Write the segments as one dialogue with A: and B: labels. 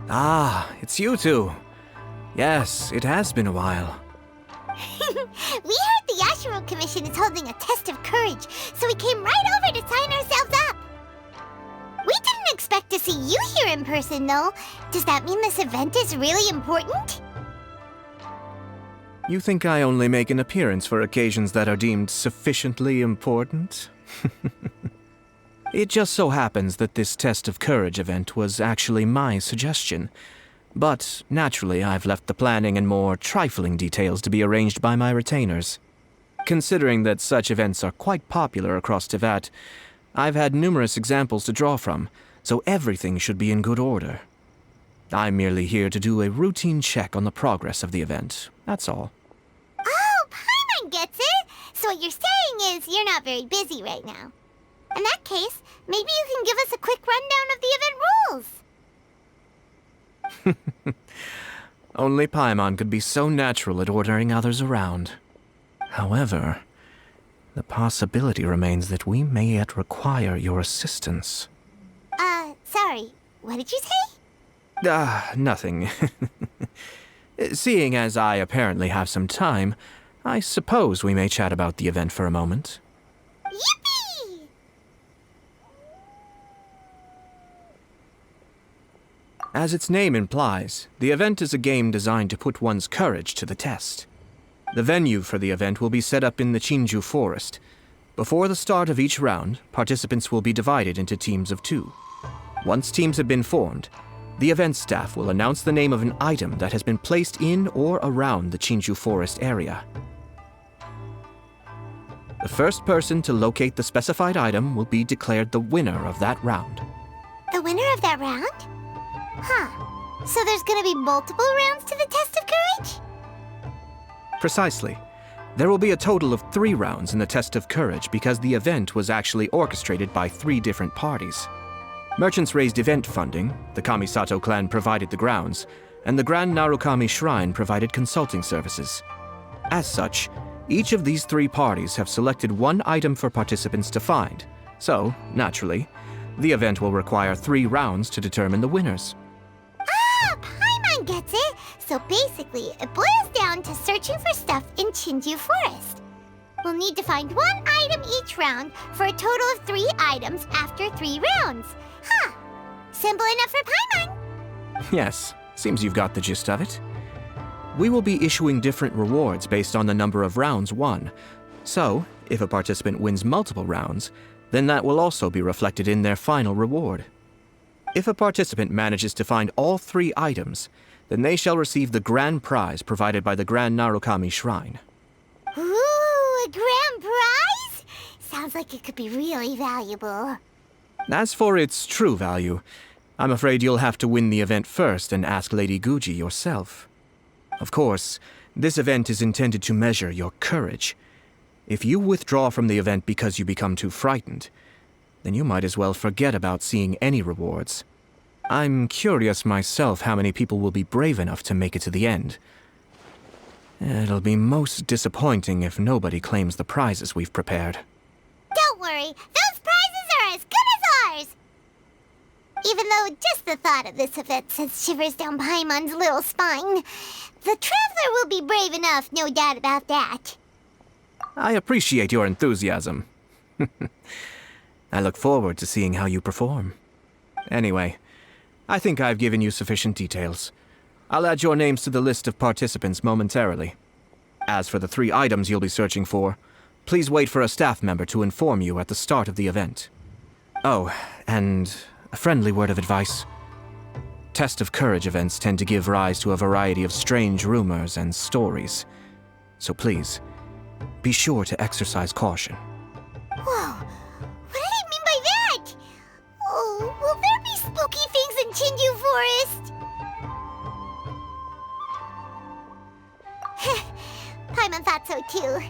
A: Ah, it's you two. Yes, it has been a while.
B: We heard the Yashiro Commission is holding a test of courage, so we came right over to sign ourselves up. We didn't expect to see you here in person, though. Does that mean this event is really important?
A: You think I only make an appearance for occasions that are deemed sufficiently important? It just so happens that this test of courage event was actually my suggestion. But, naturally, I've left the planning and more trifling details to be arranged by my retainers. Considering that such events are quite popular across Teyvat, I've had numerous examples to draw from, so everything should be in good order. I'm merely here to do a routine check on the progress of the event, that's all.
B: Oh, Paimon gets it! So what you're saying is you're not very busy right now. In that case, maybe you can give us a quick rundown of the event rules.
A: Only Paimon could be so natural at ordering others around. However, the possibility remains that we may yet require your assistance.
B: Sorry, what did you say?
A: Nothing. Seeing as I apparently have some time, I suppose we may chat about the event for a moment.
B: Yippee!
A: As its name implies, the event is a game designed to put one's courage to the test. The venue for the event will be set up in the Chinju Forest. Before the start of each round, participants will be divided into teams of 2. Once teams have been formed, the event staff will announce the name of an item that has been placed in or around the Chinju Forest area. The first person to locate the specified item will be declared the winner of that round.
B: The winner of that round? Huh. So there's gonna be multiple rounds to the test of courage?
A: Precisely. There will be a total of 3 rounds in the test of courage because the event was actually orchestrated by 3 different parties. Merchants raised event funding, the Kamisato clan provided the grounds, and the Grand Narukami Shrine provided consulting services. As such, each of these 3 parties have selected one item for participants to find, so, naturally, the event will require 3 rounds to determine the winners.
B: Ah, Paimon gets it! So basically, it boils down to searching for stuff in Chinju Forest. We'll need to find 1 item each round for a total of 3 items after 3 rounds. Huh. Simple enough for Paimon.
A: Yes, seems you've got the gist of it. We will be issuing different rewards based on the number of rounds won. So, if a participant wins multiple rounds, then that will also be reflected in their final reward. If a participant manages to find all 3 items, then they shall receive the grand prize provided by the Grand Narukami Shrine.
B: Ooh, a grand prize? Sounds like it could be really valuable.
A: As for its true value, I'm afraid you'll have to win the event first and ask Lady Guji yourself. Of course, this event is intended to measure your courage. If you withdraw from the event because you become too frightened, then you might as well forget about seeing any rewards. I'm curious myself how many people will be brave enough to make it to the end. It'll be most disappointing if nobody claims the prizes we've prepared.
B: Don't worry, those prizes are as good as ours! Even though just the thought of this event sends shivers down Paimon's little spine, the traveler will be brave enough, no doubt about that.
A: I appreciate your enthusiasm. I look forward to seeing how you perform. Anyway, I think I've given you sufficient details. I'll add your names to the list of participants momentarily. As for the 3 items you'll be searching for, please wait for a staff member to inform you at the start of the event. Oh, and a friendly word of advice. Test of courage events tend to give rise to a variety of strange rumors and stories. So please, be sure to exercise caution.
B: Whoa, what do you mean by that? Oh, will there be spooky things in Chinju Forest? Paimon thought so too.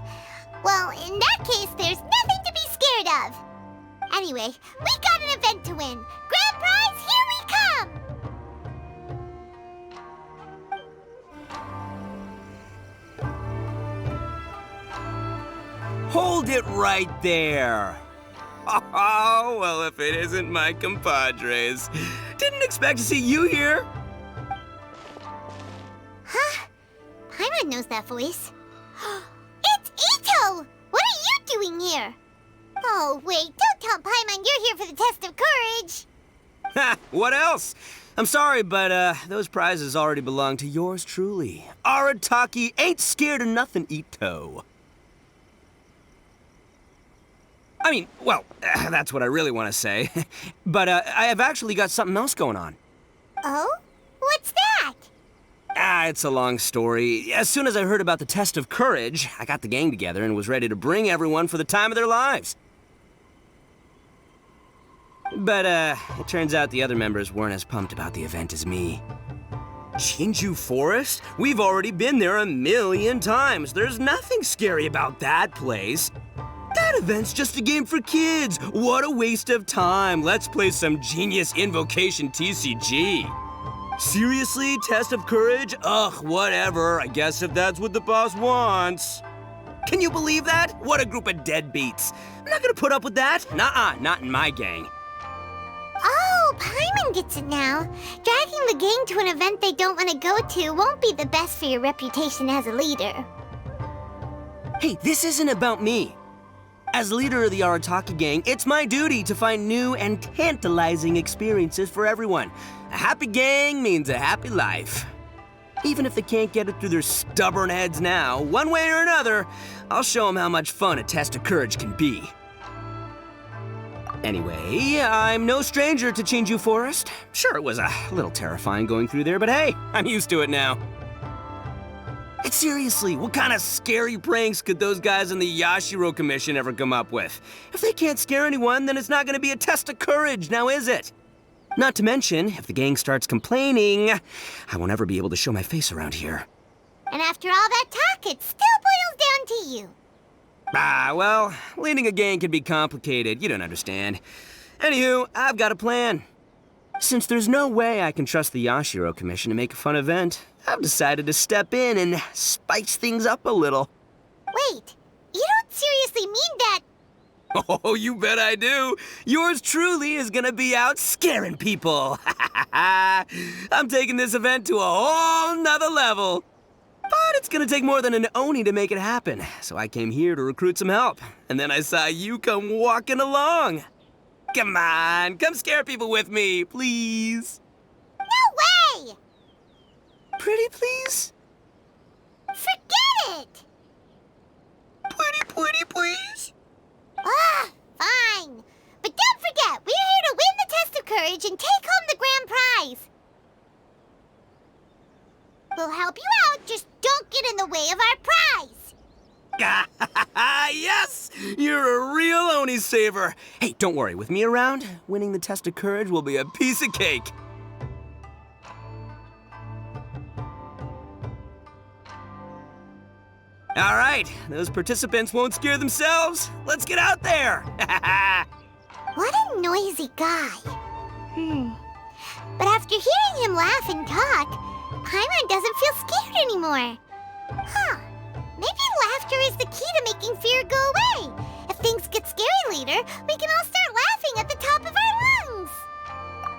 B: Well, in that case, there's nothing to be scared of. Anyway, we got an event to win. Grand prize, here we come!
C: Hold it right there! Oh, well, if it isn't my compadres. Didn't expect to see you here.
B: Paimon knows that voice. It's Ito! What are you doing here? Oh, wait, don't tell Paimon you're here for the test of courage.
C: Ha! What else? I'm sorry, but those prizes already belong to yours truly. Arataki ain't scared of nothing, Ito. I mean, well, that's what I really want to say. But I have actually got something else going on.
B: Oh? What's that?
C: It's a long story. As soon as I heard about the test of courage, I got the gang together and was ready to bring everyone for the time of their lives. But, it turns out the other members weren't as pumped about the event as me. Chinju Forest? We've already been there 1,000,000 times. There's nothing scary about that place. That event's just a game for kids. What a waste of time. Let's play some genius invocation TCG. Seriously, test of courage? Ugh, whatever. I guess if that's what the boss wants. Can you believe that? What a group of deadbeats. I'm not gonna put up with that. Nuh-uh, not in my gang.
B: Oh, Paimon gets it now. Dragging the gang to an event they don't want to go to won't be the best for your reputation as a leader.
C: Hey, this isn't about me. As leader of the Arataki gang, it's my duty to find new and tantalizing experiences for everyone. A happy gang means a happy life. Even if they can't get it through their stubborn heads now, one way or another, I'll show them how much fun a test of courage can be. Anyway, I'm no stranger to Chinju Forest. Sure, it was a little terrifying going through there, but hey, I'm used to it now. And seriously, what kind of scary pranks could those guys in the Yashiro Commission ever come up with? If they can't scare anyone, then it's not gonna be a test of courage, now is it? Not to mention, if the gang starts complaining, I won't ever be able to show my face around here.
B: And after all that talk, it still boils down to you.
C: Well, leading a gang can be complicated, you don't understand. Anywho, I've got a plan. Since there's no way I can trust the Yashiro Commission to make a fun event, I've decided to step in and spice things up a little.
B: Wait, you don't seriously mean that?
C: Oh, you bet I do. Yours truly is gonna be out scaring people. I'm taking this event to a whole nother level. But it's gonna take more than an Oni to make it happen, so I came here to recruit some help. And then I saw you come walking along. Come on, come scare people with me, please.
B: No way!
C: Pretty please?
B: Forget it!
C: Pretty please?
B: Fine. But don't forget, we're here to win the test of courage and take home the grand prize. We'll help you out, just don't get in the way of our prize.
C: Yes! You're a real Oni saver. Hey, don't worry, with me around, winning the test of courage will be a piece of cake. All right, those participants won't scare themselves. Let's get out there.
B: What a noisy guy. But after hearing him laugh and talk, Paimon doesn't feel scared anymore. Maybe laughter is the key to making fear go away. If things get scary later, we can all start laughing at the top of our lungs.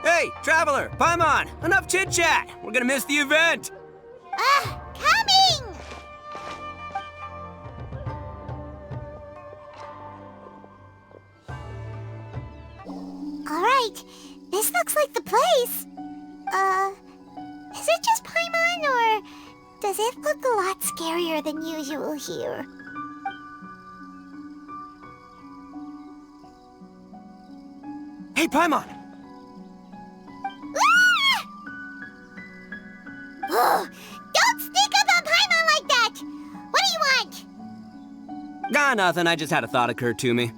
C: Hey, Traveler, Paimon, enough chit-chat. We're gonna miss the event.
B: Coming! All right, this looks like the place. Is it just Paimon, or does it look a lot scarier than usual here?
C: Hey, Paimon!
B: Don't sneak up on Paimon like that! What do you want?
C: Nothing. I just had a thought occur to me.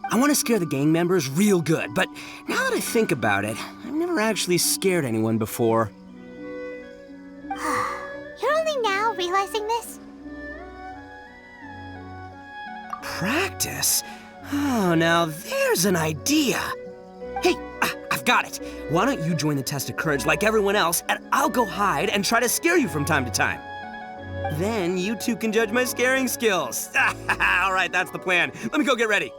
C: I want to scare the gang members real good, but now that I think about it, I've never actually scared anyone before.
B: You're only now realizing this?
C: Practice? Oh, now there's an idea. Hey, I've got it. Why don't you join the test of courage like everyone else, and I'll go hide and try to scare you from time to time. Then you two can judge my scaring skills. All right, that's the plan. Let me go get ready.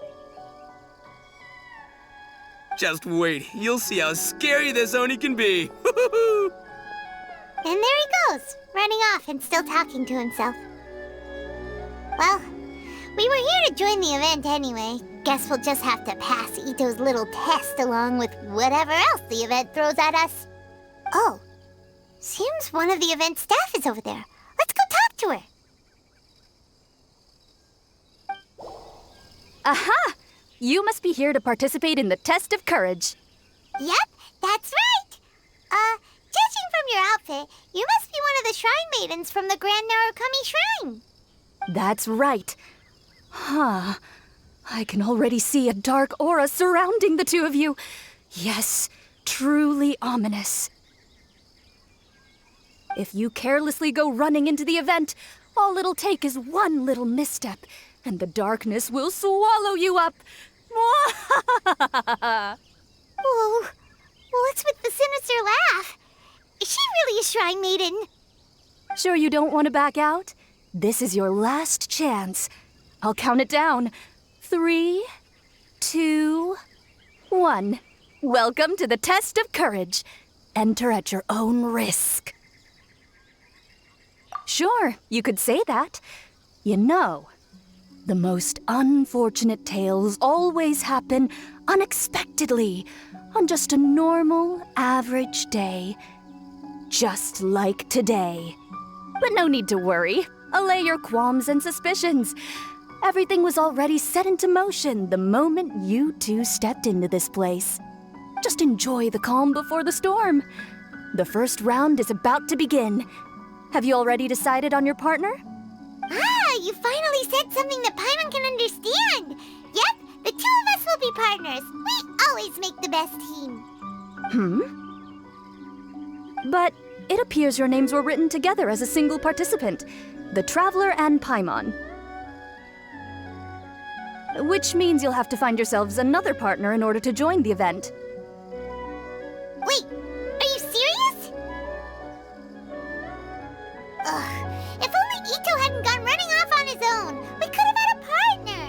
C: Just wait. You'll see how scary this Oni can be.
B: And there he goes, running off and still talking to himself. Well, we were here to join the event anyway. Guess we'll just have to pass Ito's little test along with whatever else the event throws at us. Oh, seems one of the event staff is over there. Let's go talk to her.
D: Aha! You must be here to participate in the test of courage.
B: Yep, that's right. Judging from your outfit, you must be one of the shrine maidens from the Grand Narukami Shrine.
D: That's right. Huh. I can already see a dark aura surrounding the two of you. Yes, truly ominous. If you carelessly go running into the event, all it'll take is one little misstep, and the darkness will swallow you up.
B: Whoa, what's with the sinister laugh? Is she really a shrine maiden?
D: Sure you don't want to back out? This is your last chance. I'll count it down. 3, 2, 1. Welcome to the test of courage. Enter at your own risk. Sure, you could say that. You know, the most unfortunate tales always happen unexpectedly on just a normal, average day. Just like today. But no need to worry. Allay your qualms and suspicions. Everything was already set into motion the moment you two stepped into this place. Just enjoy the calm before the storm. The first round is about to begin. Have you already decided on your partner?
B: Ah, you finally said something that Paimon can understand. Yep, the two of us will be partners. We always make the best team.
D: But it appears your names were written together as a single participant, the Traveler and Paimon. Which means you'll have to find yourselves another partner in order to join the event.
B: Wait, are you serious? Ugh, if only Ito hadn't gone running off on his own, we could have had a partner.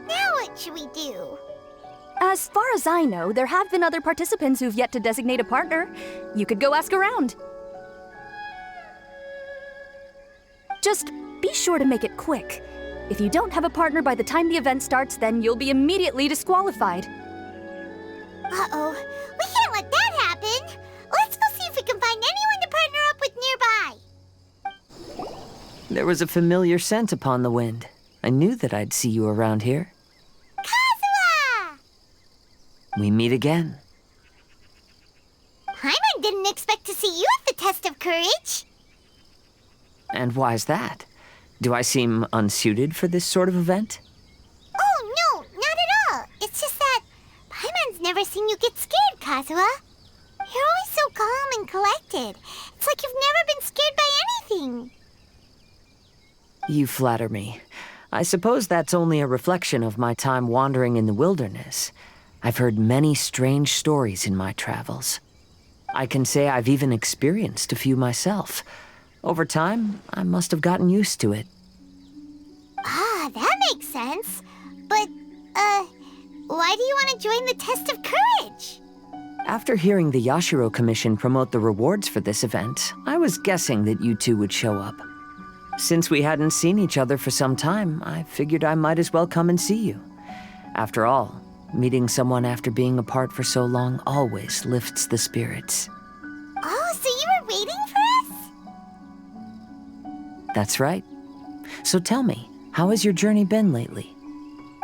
B: Now what should we do?
D: As far as I know, there have been other participants who've yet to designate a partner. You could go ask around. Just be sure to make it quick. If you don't have a partner by the time the event starts, then you'll be immediately disqualified.
B: Uh-oh, we can't let that happen. Let's go see if we can find anyone to partner up with nearby.
E: There was a familiar scent upon the wind. I knew that I'd see you around here.
B: Kazuha!
E: We meet again.
B: Paimon didn't expect to see you at the test of courage.
E: And why's that? Do I seem unsuited for this sort of event?
B: Oh, no, not at all. It's just that Paimon's never seen you get scared, Kazuha. You're always so calm and collected. It's like you've never been scared by anything.
E: You flatter me. I suppose that's only a reflection of my time wandering in the wilderness. I've heard many strange stories in my travels. I can say I've even experienced a few myself. Over time, I must have gotten used to it.
B: Ah, that makes sense. But, why do you want to join the test of courage?
E: After hearing the Yashiro Commission promote the rewards for this event, I was guessing that you two would show up. Since we hadn't seen each other for some time, I figured I might as well come and see you. After all, meeting someone after being apart for so long always lifts the spirits.
B: Oh, so you were waiting for us?
E: That's right. So tell me, how has your journey been lately?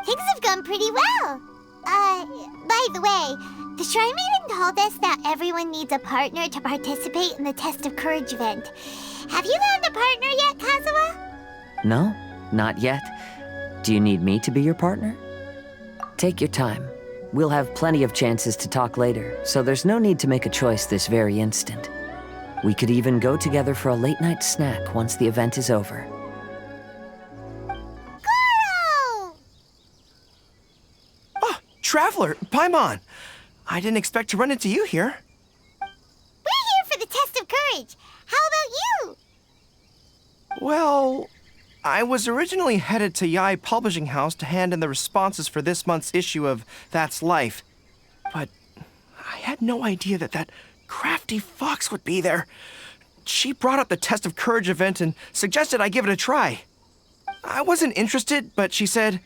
B: Things have gone pretty well. By the way, the Shrine Maiden told us that everyone needs a partner to participate in the Test of Courage event. Have you found a partner yet, Kazuha?
E: No, not yet. Do you need me to be your partner? Take your time. We'll have plenty of chances to talk later, so there's no need to make a choice this very instant. We could even go together for a late-night snack once the event is over.
B: Goro!
F: Oh, Traveler, Paimon! I didn't expect to run into you here.
B: We're here for the Test of Courage. How about you?
F: Well, I was originally headed to Yai Publishing House to hand in the responses for this month's issue of That's Life. But I had no idea that crafty fox would be there. She brought up the Test of Courage event and suggested I give it a try. I wasn't interested, but she said,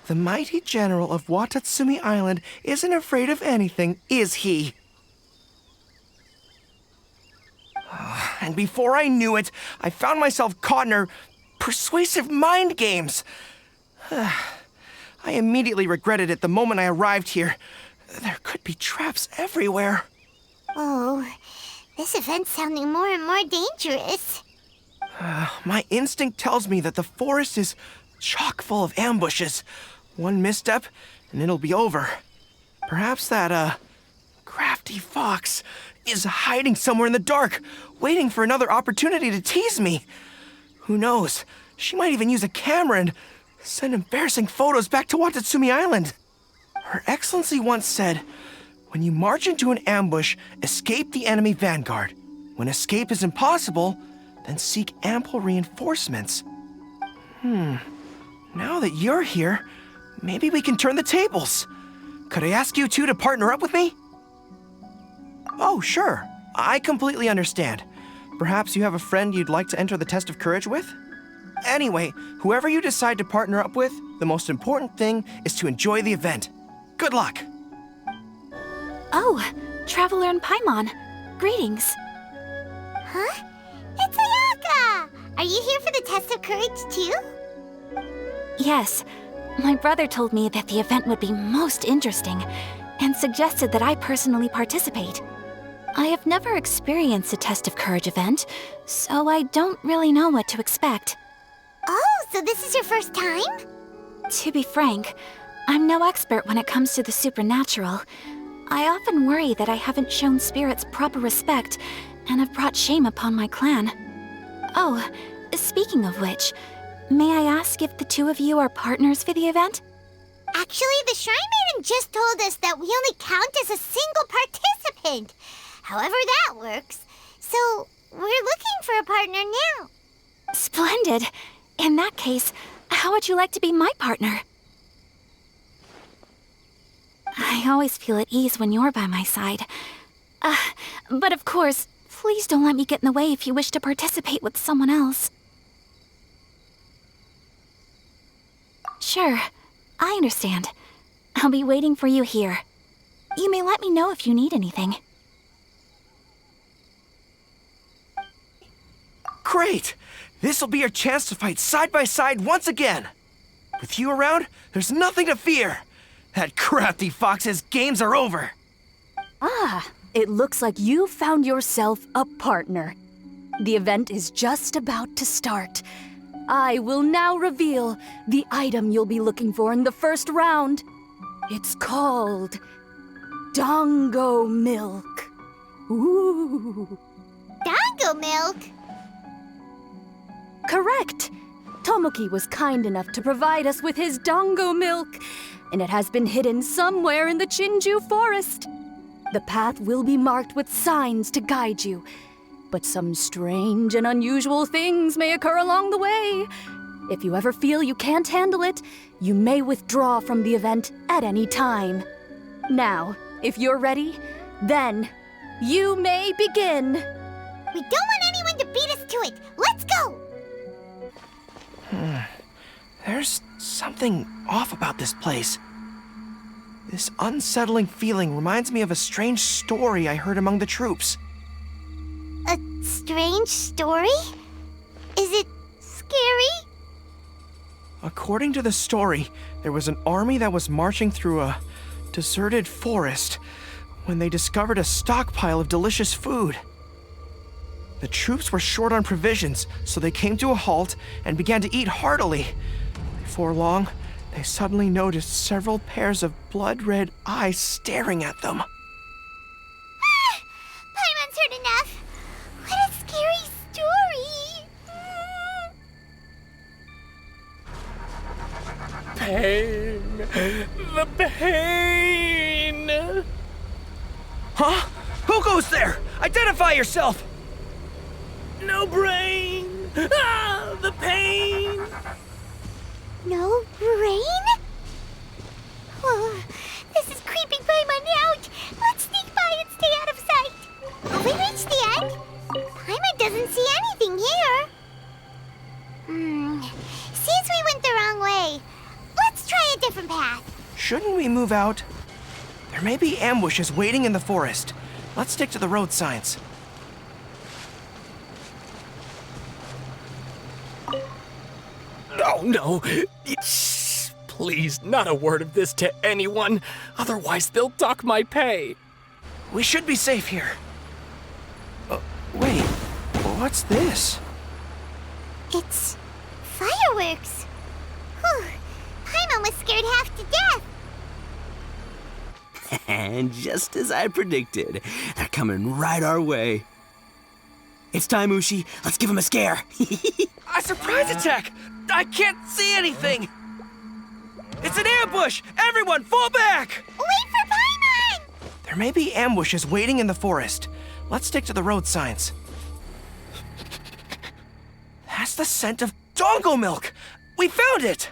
F: "The mighty general of Watatsumi Island isn't afraid of anything, is he?" And before I knew it, I found myself caught in her persuasive mind games. I immediately regretted it the moment I arrived here. There could be traps everywhere.
B: Oh, this event's sounding more and more dangerous.
F: My instinct tells me that the forest is chock full of ambushes. One misstep, and it'll be over. Perhaps that, crafty fox is hiding somewhere in the dark, waiting for another opportunity to tease me. Who knows? She might even use a camera and send embarrassing photos back to Watatsumi Island. Her Excellency once said, "When you march into an ambush, escape the enemy vanguard. When escape is impossible, then seek ample reinforcements." Now that you're here, maybe we can turn the tables. Could I ask you two to partner up with me? Oh, sure. I completely understand. Perhaps you have a friend you'd like to enter the Test of Courage with? Anyway, whoever you decide to partner up with, the most important thing is to enjoy the event. Good luck!
D: Oh, Traveler and Paimon. Greetings.
B: Huh? It's Ayaka! Are you here for the Test of Courage too?
D: Yes, my brother told me that the event would be most interesting and suggested that I personally participate. I have never experienced a Test of Courage event, so I don't really know what to expect.
B: Oh, so this is your first time?
D: To be frank, I'm no expert when it comes to the supernatural. I often worry that I haven't shown spirits proper respect and have brought shame upon my clan. Oh, speaking of which, may I ask if the two of you are partners for the event?
B: Actually, the Shrine Maiden just told us that we only count as a single participant. However that works. So, we're looking for a partner now.
D: Splendid. In that case, how would you like to be my partner? I always feel at ease when you're by my side. But of course, please don't let me get in the way if you wish to participate with someone else. Sure, I understand. I'll be waiting for you here. You may let me know if you need anything.
F: Great! This'll be your chance to fight side by side once again. With you around, there's nothing to fear. That crafty fox's games are over.
D: Ah, it looks like you found yourself a partner. The event is just about to start. I will now reveal the item you'll be looking for in the first round. It's called Dango Milk. Ooh.
B: Dango milk?
D: Correct. Tomoki was kind enough to provide us with his Dango milk, and it has been hidden somewhere in the Chinju forest. The path will be marked with signs to guide you, but some strange and unusual things may occur along the way. If you ever feel you can't handle it, you may withdraw from the event at any time. Now, if you're ready, then you may begin.
B: We don't want anyone to beat us to it. Let's go!
F: There's something off about this place. This unsettling feeling reminds me of a strange story I heard among the troops.
B: A strange story? Is it scary?
F: According to the story, there was an army that was marching through a deserted forest when they discovered a stockpile of delicious food. The troops were short on provisions, so they came to a halt and began to eat heartily. Before long, they suddenly noticed several pairs of blood-red eyes staring at them.
B: Paimon's heard enough. What a scary story.
G: Pain! The pain!
F: Huh? Who goes there? Identify yourself!
G: No brain! Ah, the pain!
B: No brain? Oh, this is creeping Paimon out. Let's sneak by and stay out of sight. Have we reached the end? Paimon doesn't different path.
F: Shouldn't we move out? There may be ambushes waiting in the forest. Let's stick to the road signs.
G: Oh, no. Shh. Please, not a word of this to anyone. Otherwise, they'll dock my pay.
F: We should be safe here. Wait, what's this?
B: It's fireworks. Whew. Paimon was scared half to death.
C: And just as I predicted, they're coming right our way. It's time, Ushi. Let's give him a scare.
F: A surprise attack! I can't see anything! It's an ambush! Everyone, fall back!
B: Wait for Paimon!
F: There may be ambushes waiting in the forest. Let's stick to the road signs. That's the scent of dongo milk! We found it!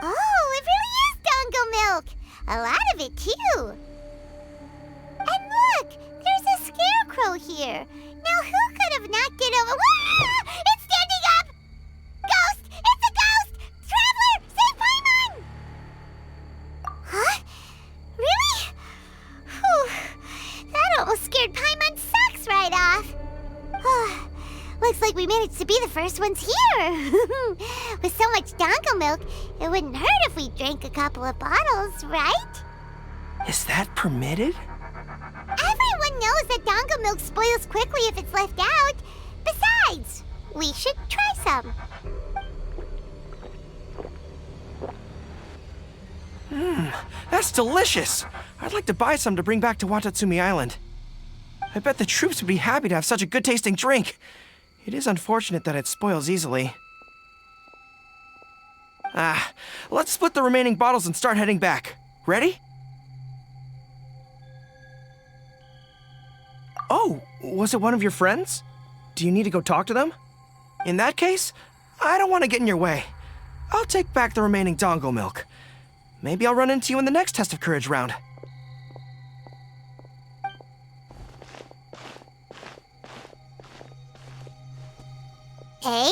B: Oh, it really is dongo milk. A lot of it, too. And look, there's a scarecrow here. Now, who could have knocked it over? Wah! It's standing up! Ghost! It's a ghost! Traveler! Save Paimon! Huh? Really? Whew. That almost scared Paimon's socks right off. Looks like we managed to be the first ones here. With so much dongo milk, it wouldn't hurt if we drank a couple of bottles, right?
F: Is that permitted?
B: Everyone knows that dongo milk spoils quickly if it's left out. Besides, we should try some.
F: That's delicious! I'd like to buy some to bring back to Watatsumi Island. I bet the troops would be happy to have such a good-tasting drink. It is unfortunate that it spoils easily. Let's split the remaining bottles and start heading back. Ready? Oh, was it one of your friends? Do you need to go talk to them? In that case, I don't want to get in your way. I'll take back the remaining dongo milk. Maybe I'll run into you in the next test of courage round.
B: Eh?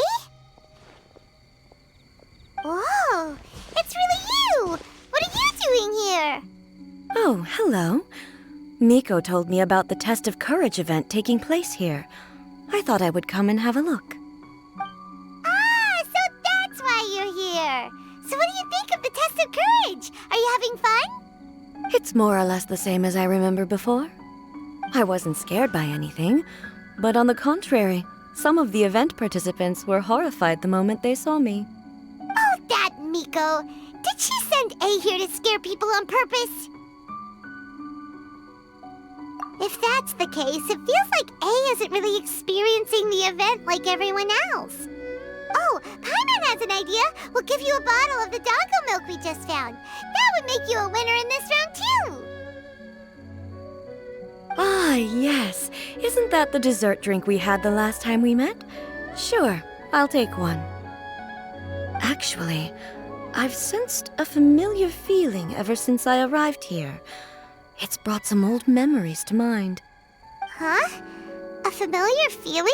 B: Whoa, it's really you! What are you doing here?
D: Oh, hello. Miko told me about the Test of Courage event taking place here. I thought I would come and have a look.
B: Ah, so that's why you're here. So what do you think of the Test of Courage? Are you having fun?
D: It's more or less the same as I remember before. I wasn't scared by anything, but on the contrary, some of the event participants were horrified the moment they saw me.
B: Oh, that Miko. Did she send A here to scare people on purpose? If that's the case, it feels like A isn't really experiencing the event like everyone else. Oh, Paimon has an idea. We'll give you a bottle of the dongo milk we just found. That would make you a winner in this round, too.
D: Ah, yes. Isn't that the dessert drink we had the last time we met? Sure, I'll take one. Actually, I've sensed a familiar feeling ever since I arrived here. It's brought some old memories to mind.
B: Huh? A familiar feeling?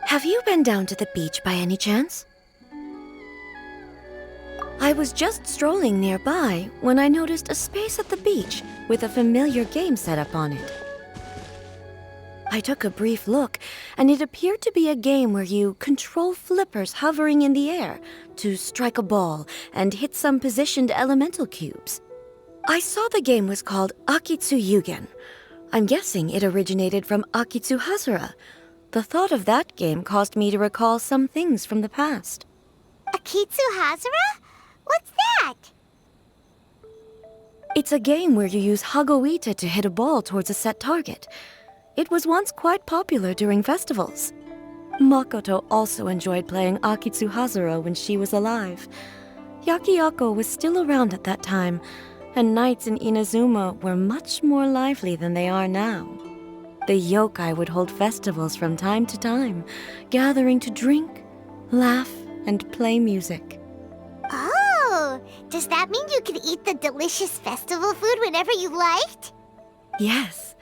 D: Have you been down to the beach by any chance? I was just strolling nearby when I noticed a space at the beach with a familiar game set up on it. I took a brief look, and it appeared to be a game where you control flippers hovering in the air to strike a ball and hit some positioned elemental cubes. I saw the game was called Akitsu Yugen. I'm guessing it originated from Akitsu Hazura. The thought of that game caused me to recall some things from the past.
B: Akitsu Hazura? What's that?
D: It's a game where you use Hagoita to hit a ball towards a set target. It was once quite popular during festivals. Makoto also enjoyed playing Akitsu Hazura when she was alive. Yakiako was still around at that time, and nights in Inazuma were much more lively than they are now. The yokai would hold festivals from time to time, gathering to drink, laugh, and play music.
B: Oh, does that mean you could eat the delicious festival food whenever you liked?
D: Yes.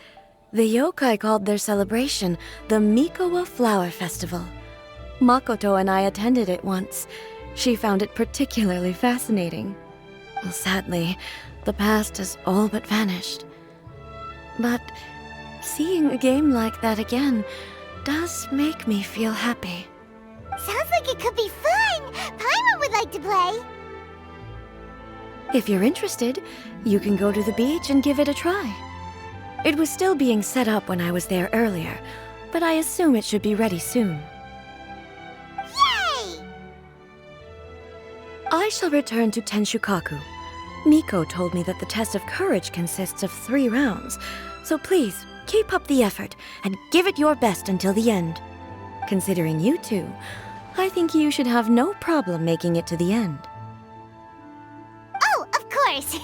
D: The yokai called their celebration the Mikowa Flower Festival. Makoto and I attended it once. She found it particularly fascinating.
H: Sadly, the past has all but vanished. But seeing a game like that again does make me feel happy.
B: Sounds like it could be fun! Paimon would like to play!
H: If you're interested, you can go to the beach and give it a try. It was still being set up when I was there earlier, but I assume it should be ready soon.
B: Yay!
H: I shall return to Tenshukaku. Miko told me that the test of courage consists of 3 rounds, so please, keep up the effort and give it your best until the end. Considering you two, I think you should have no problem making it to the end.
B: Oh, of course!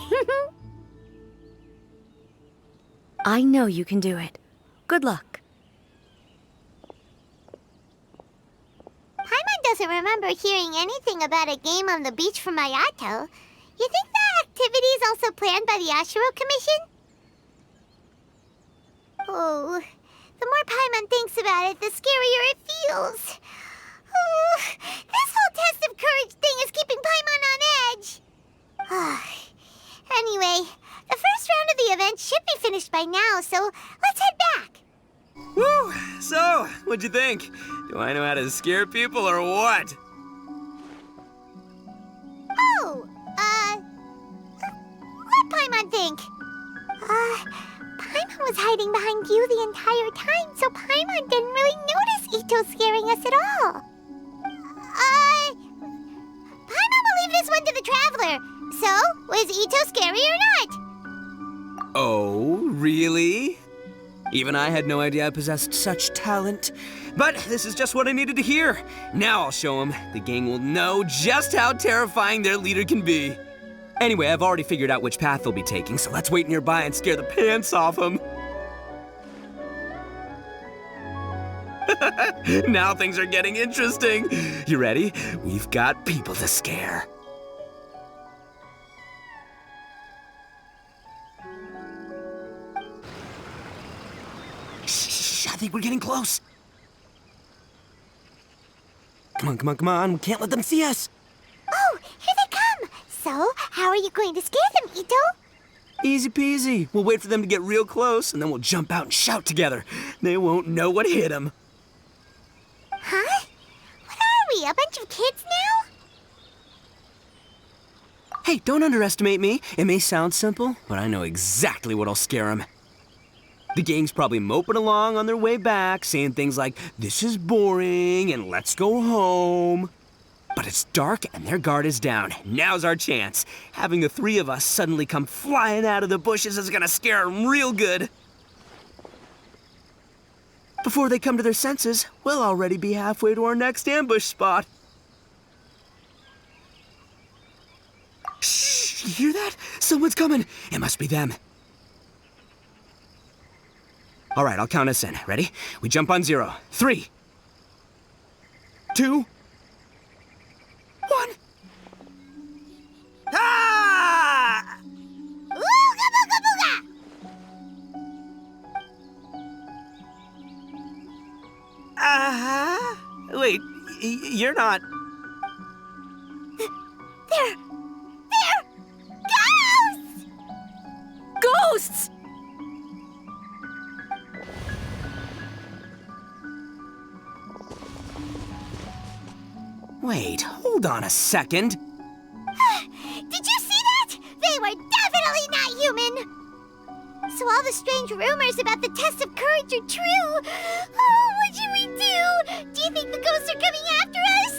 H: I know you can do it. Good luck.
B: Paimon doesn't remember hearing anything about a game on the beach from Ayato. You think that activity is also planned by the Yashiro Commission? Oh, the more Paimon thinks about it, the scarier it feels. Oh, this whole test of courage thing is keeping Paimon on edge. Anyway, the first round of the event should be finished by now, so let's head back.
C: Woo! So, what'd you think? Do I know how to scare people or what?
B: Oh, what'd Paimon think? Paimon was hiding behind you the entire time, so Paimon didn't really notice Ito scaring us at all. Paimon will leave this one to the Traveler. So, was Ito scary or not?
C: Oh, really? Even I had no idea I possessed such talent. But this is just what I needed to hear. Now I'll show them. The gang will know just how terrifying their leader can be. Anyway, I've already figured out which path they'll be taking, so let's wait nearby and scare the pants off them. Now things are getting interesting. You ready? We've got people to scare. Shh, I think we're getting close. Come on. We can't let them see us.
B: Oh, here they come. So, how are you going to scare them, Ito?
C: Easy peasy. We'll wait for them to get real close, and then we'll jump out and shout together. They won't know what hit them.
B: Huh? What are we, a bunch of kids now?
C: Hey, don't underestimate me. It may sound simple, but I know exactly what'll scare them. The gang's probably moping along on their way back, saying things like, "This is boring," and "Let's go home." But it's dark and their guard is down. Now's our chance. Having the 3 of us suddenly come flying out of the bushes is gonna scare them real good. Before they come to their senses, we'll already be halfway to our next ambush spot. Shh, you hear that? Someone's coming. It must be them. All right, I'll count us in. Ready? We jump on 0. 3, 2, 1. Ah!
B: Ooga booga booga!
C: Wait, you're not...
B: They're ghosts!
H: Ghosts!
C: Wait, hold on a second.
B: Did you see that? They were definitely not human! So all the strange rumors about the test of courage are true. Oh, what should we do? Do you think the ghosts are coming after us?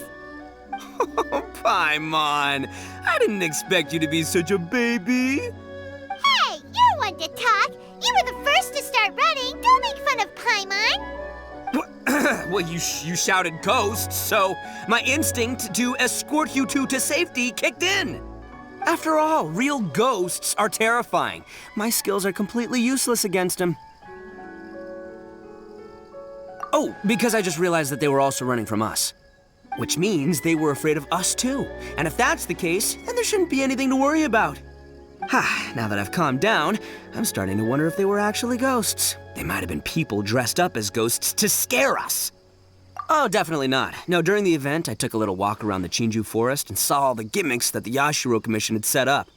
C: Oh, Paimon. I didn't expect you to be such a baby.
B: Hey, you're one to talk. You were the first to start running. Don't make fun of Paimon.
C: Well, you shouted ghosts, so my instinct to escort you two to safety kicked in. After all, real ghosts are terrifying. My skills are completely useless against them. Oh, because I just realized that they were also running from us. Which means they were afraid of us too. And if that's the case, then there shouldn't be anything to worry about. Now that I've calmed down, I'm starting to wonder if they were actually ghosts. They might have been people dressed up as ghosts to scare us. Oh, definitely not. No, during the event, I took a little walk around the Chinju forest and saw all the gimmicks that the Yashiro Commission had set up.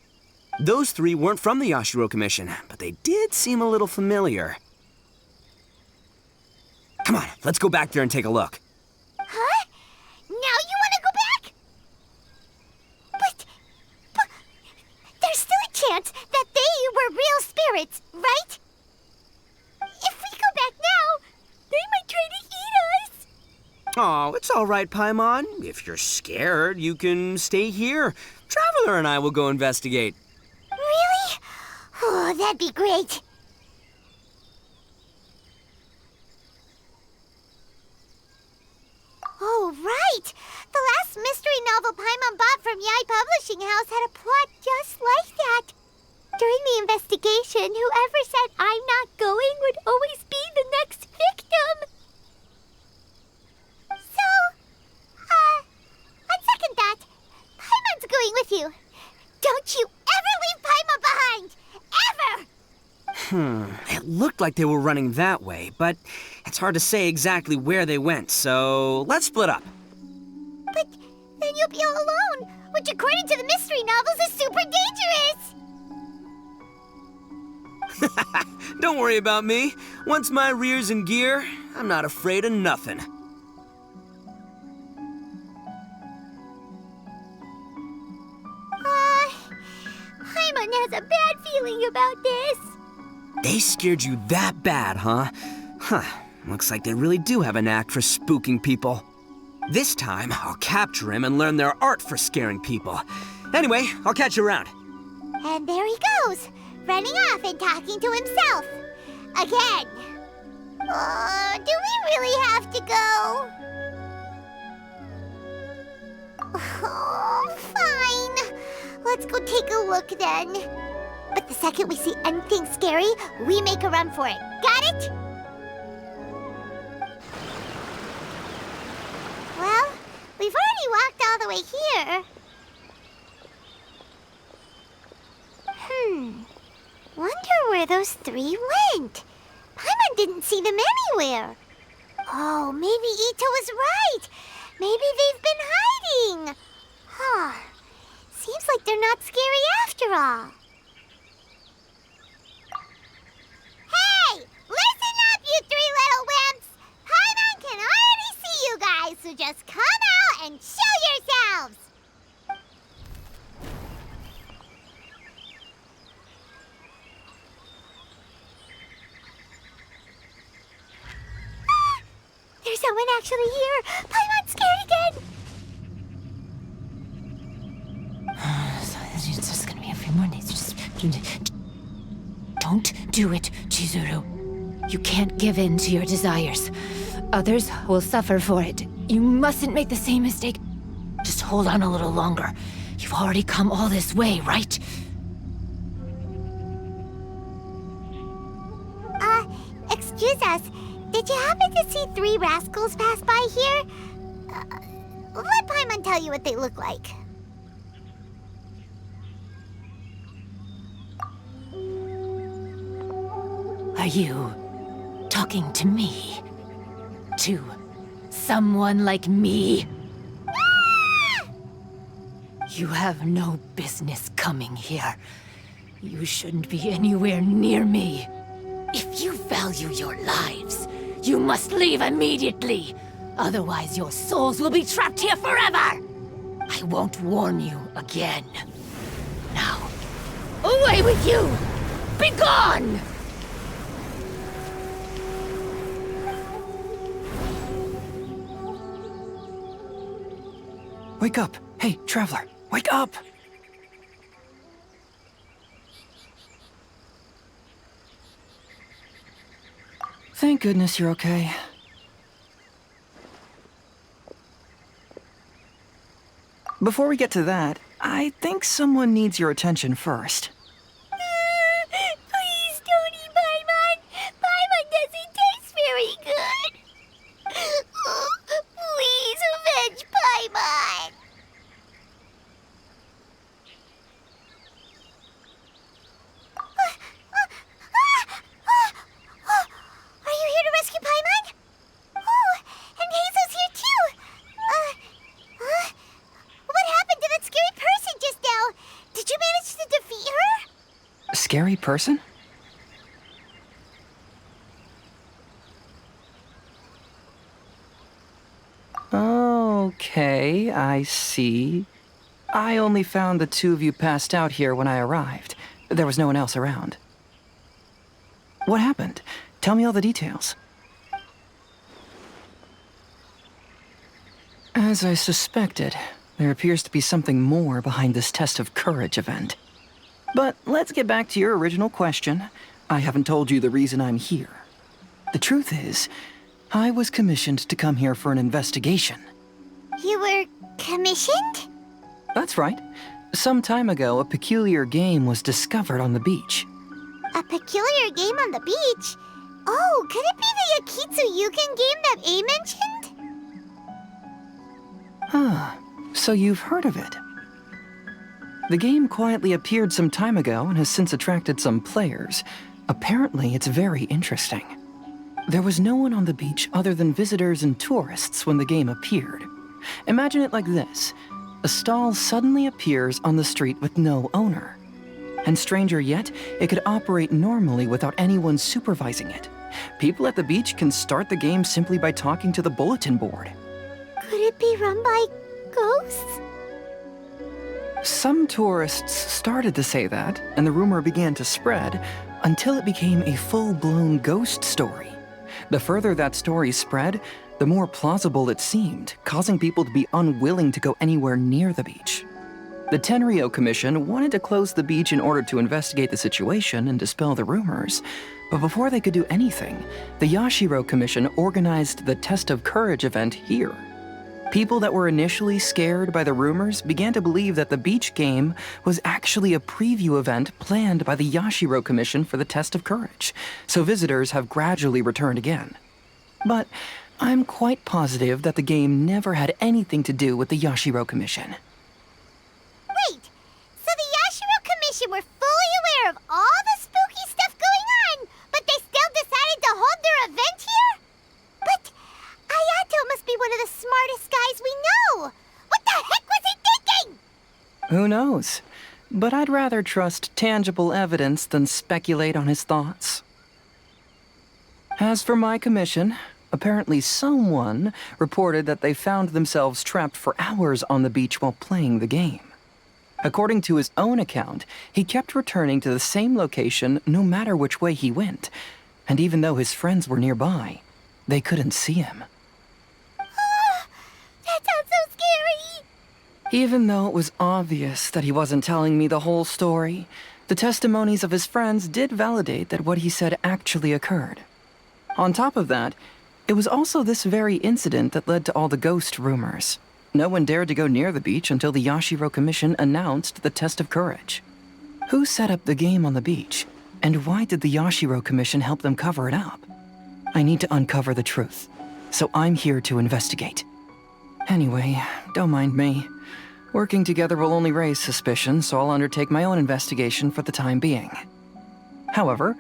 C: Those three weren't from the Yashiro Commission, but they did seem a little familiar. Come on, let's go back there and take a look.
B: Huh? Now you want to go back? But there's still a chance that they were real spirits, right? If we go back now, they might try to eat us.
C: Oh, it's all right, Paimon. If you're scared, you can stay here. Traveler and I will go investigate.
B: Really? Oh, that'd be great. Oh, right! The last mystery novel Paimon bought from Yai Publishing House had a plot just like that. During the investigation, whoever said I'm not going would always be the next victim. So, on second thought, Paimon's going with you. Don't you ever leave Paimon behind! Ever!
C: It looked like they were running that way, but it's hard to say exactly where they went, so let's split up.
B: But then you'll be all alone, which according to the mystery novels is super dangerous!
C: Don't worry about me. Once my rear's in gear, I'm not afraid of nothing.
B: Paimon has a bad feeling about this.
C: They scared you that bad, huh? Looks like they really do have a knack for spooking people. This time, I'll capture him and learn their art for scaring people. Anyway, I'll catch you around.
B: And there he goes, running off and talking to himself. Again. Do we really have to go? Oh, fine. Let's go take a look then. But the second we see anything scary, we make a run for it. Got it? Well, we've already walked all the way here. Wonder where those three went. Paimon didn't see them anywhere. Oh, maybe Ito was right. Maybe they've been hiding. Seems like they're not scary after all. Hey! Listen up, you three little wimps! Paimon can already see you guys, so just come out and show yourselves! There's someone actually here! Paimon's scared again!
I: It's just gonna be a few more days. Just don't do it, Chizuru. You can't give in to your desires. Others will suffer for it. You mustn't make the same mistake. Just hold on a little longer. You've already come all this way, right?
B: Excuse us. Did you happen to see three rascals pass by here? Let Paimon tell you what they look like.
I: Are you talking to me? To someone like me? You have no business coming here. You shouldn't be anywhere near me. If you value your lives, you must leave immediately. Otherwise, your souls will be trapped here forever. I won't warn you again. Now, away with you! Be gone!
F: Wake up! Hey, traveler, wake up! Thank goodness you're okay. Before we get to that, I think someone needs your attention first.
B: Please don't eat Paimon. Paimon doesn't taste very good. Please avenge Paimon. Are you here to rescue Paimon? Oh, and Hazel's here too. What happened to that scary person just now? Did you manage to defeat her?
E: scary person? Okay, I see. I only found the two of you passed out here when I arrived. There was no one else around. What happened? Tell me all the details. As I suspected, there appears to be something more behind this test of courage event. But let's get back to your original question. I haven't told you the reason I'm here. The truth is, I was commissioned to come here for an investigation.
B: You were commissioned?
E: That's right. Some time ago, a peculiar game was discovered on the beach.
B: A peculiar game on the beach? Oh, could it be the Akitsu Yugen game that A mentioned?
E: Ah, so you've heard of it. The game quietly appeared some time ago and has since attracted some players. Apparently, it's very interesting. There was no one on the beach other than visitors and tourists when the game appeared. Imagine it like this. A stall suddenly appears on the street with no owner. And stranger yet, it could operate normally without anyone supervising it. People at the beach can start the game simply by talking to the bulletin board.
B: Could it be run by ghosts?
E: Some tourists started to say that, and the rumor began to spread until it became a full-blown ghost story. The further that story spread, the more plausible it seemed, causing people to be unwilling to go anywhere near the beach. The Tenryou Commission wanted to close the beach in order to investigate the situation and dispel the rumors, but before they could do anything, the Yashiro Commission organized the Test of Courage event here. People that were initially scared by the rumors began to believe that the beach game was actually a preview event planned by the Yashiro Commission for the Test of Courage, so visitors have gradually returned again. But I'm quite positive that the game never had anything to do with the Yashiro Commission.
B: Wait, so the Yashiro Commission were fully aware of all the spooky stuff going on, but they still decided to hold their event here? But Ayato must be one of the smartest guys we know! What the heck was he thinking?
E: Who knows? But I'd rather trust tangible evidence than speculate on his thoughts. As for my commission, apparently someone reported that they found themselves trapped for hours on the beach while playing the game. According to his own account, he kept returning to the same location no matter which way he went, and even though his friends were nearby, they couldn't see him.
B: That sounds so scary!
E: Even though it was obvious that he wasn't telling me the whole story, the testimonies of his friends did validate that what he said actually occurred. On top of that, it was also this very incident that led to all the ghost rumors. No one dared to go near the beach until the Yashiro Commission announced the Test of Courage. Who set up the game on the beach? And why did the Yashiro Commission help them cover it up? I need to uncover the truth, so I'm here to investigate. Anyway, don't mind me. Working together will only raise suspicion, so I'll undertake my own investigation for the time being. However,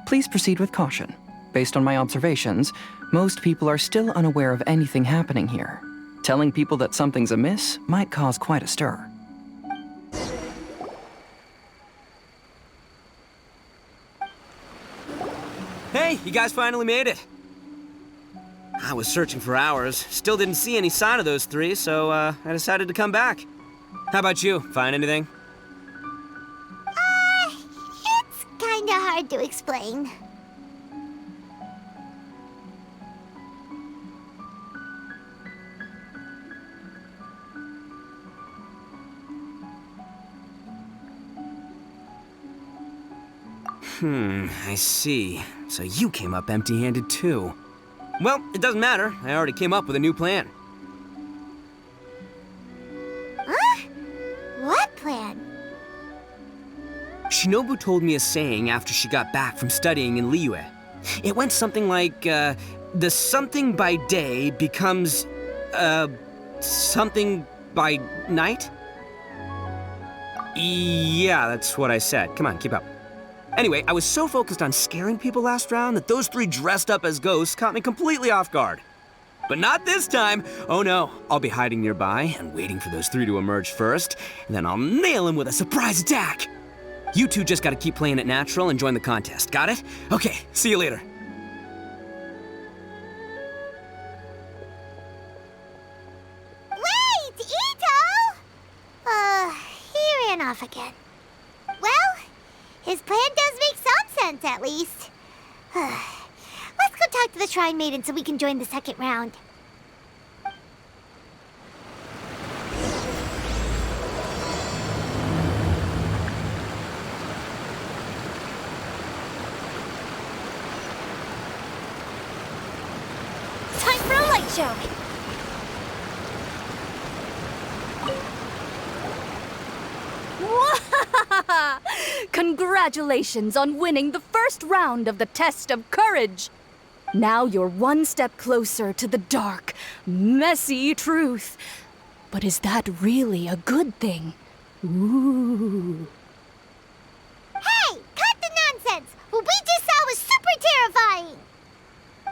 E: please proceed with caution. Based on my observations, most people are still unaware of anything happening here. Telling people that something's amiss might cause quite a stir.
C: Hey, you guys finally made it. I was searching for hours, still didn't see any sign of those three, so I decided to come back. How about you? Find anything?
B: It's kinda hard to explain.
C: I see. So you came up empty-handed too. Well, it doesn't matter. I already came up with a new plan.
B: Huh? What plan?
C: Shinobu told me a saying after she got back from studying in Liyue. It went something like, the something by day becomes, something by night? Yeah, that's what I said. Come on, keep up. Anyway, I was so focused on scaring people last round that those three dressed up as ghosts caught me completely off guard. But not this time! Oh no, I'll be hiding nearby and waiting for those three to emerge first, and then I'll nail them with a surprise attack! You two just gotta keep playing it natural and join the contest. Got it? Okay, see you later.
B: Wait, Ito! He ran off again. Well, his plan does make some sense, at least. Let's go talk to the Shrine Maiden so we can join the second round.
D: Time for a light show! Congratulations on winning the first round of the Test of Courage! Now you're one step closer to the dark, messy truth. But is that really a good thing? Ooh.
B: Hey, cut the nonsense! What we just saw was super terrifying!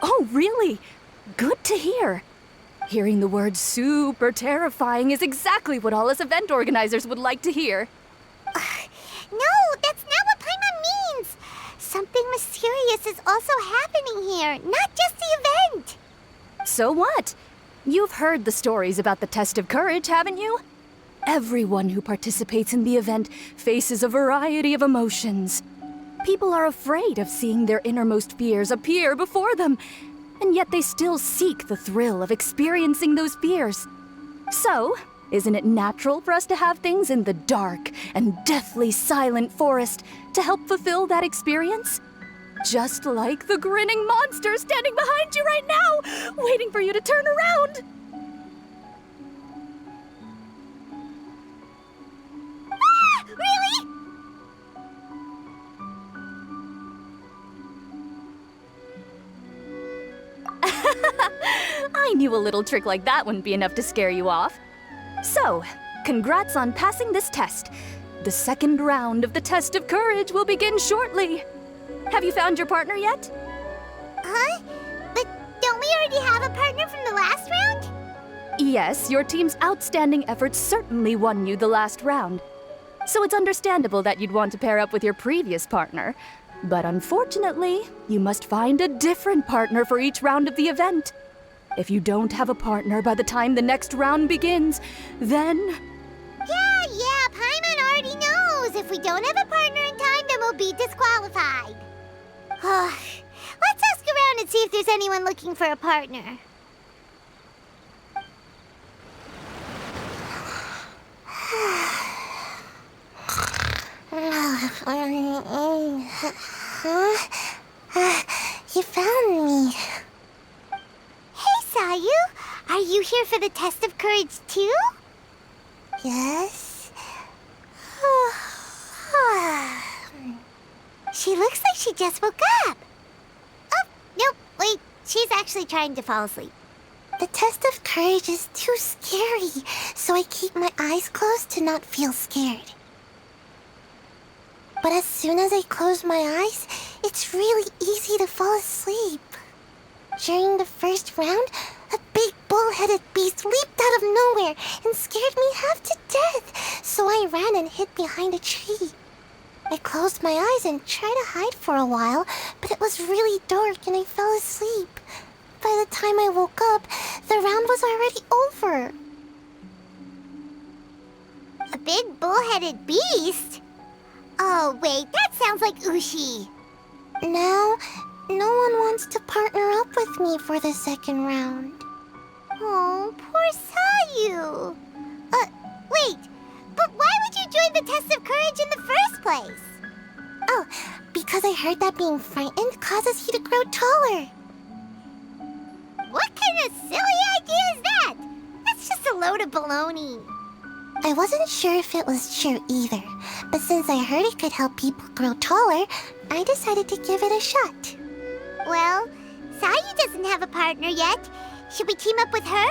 D: Oh, really? Good to hear. Hearing the word super terrifying is exactly what all us event organizers would like to hear.
B: No, that's not what Paimon means! Something mysterious is also happening here, not just the event!
D: So what? You've heard the stories about the Test of Courage, haven't you? Everyone who participates in the event faces a variety of emotions. People are afraid of seeing their innermost fears appear before them, and yet they still seek the thrill of experiencing those fears. So, isn't it natural for us to have things in the dark and deathly silent forest to help fulfill that experience? Just like the grinning monster standing behind you right now, waiting for you to turn around.
B: Ah, really?
D: I knew a little trick like that wouldn't be enough to scare you off. So, congrats on passing this test. The second round of the Test of Courage will begin shortly. Have you found your partner yet?
B: Huh? But don't we already have a partner from the last round?
D: Yes, your team's outstanding efforts certainly won you the last round. So it's understandable that you'd want to pair up with your previous partner. But unfortunately, you must find a different partner for each round of the event. If you don't have a partner by the time the next round begins, then...
B: Yeah, Paimon already knows. If we don't have a partner in time, then we'll be disqualified. Let's ask around and see if there's anyone looking for a partner. You found me. Hey, Sayu. Are you here for the Test of Courage too? Yes. She looks like she just woke up. Oh, nope, wait. She's actually trying to fall asleep. The Test of Courage is too scary, so I keep my eyes closed to not feel scared. But as soon as I close my eyes, it's really easy to fall asleep. During the first round, a big bull-headed beast leaped out of nowhere and scared me half to death, so I ran and hid behind a tree. I closed my eyes and tried to hide for a while, but it was really dark and I fell asleep. By the time I woke up, the round was already over. A big bull-headed beast? Oh, wait, that sounds like Ushi. Now, no one wants to partner up with me for the second round. Oh, poor Sayu. Wait, but why would you join the Test of Courage in the first place? Oh, because I heard that being frightened causes you to grow taller. What kind of silly idea is that? That's just a load of baloney. I wasn't sure if it was true either, but since I heard it could help people grow taller, I decided to give it a shot. Well, Sayu doesn't have a partner yet. Should we team up with her?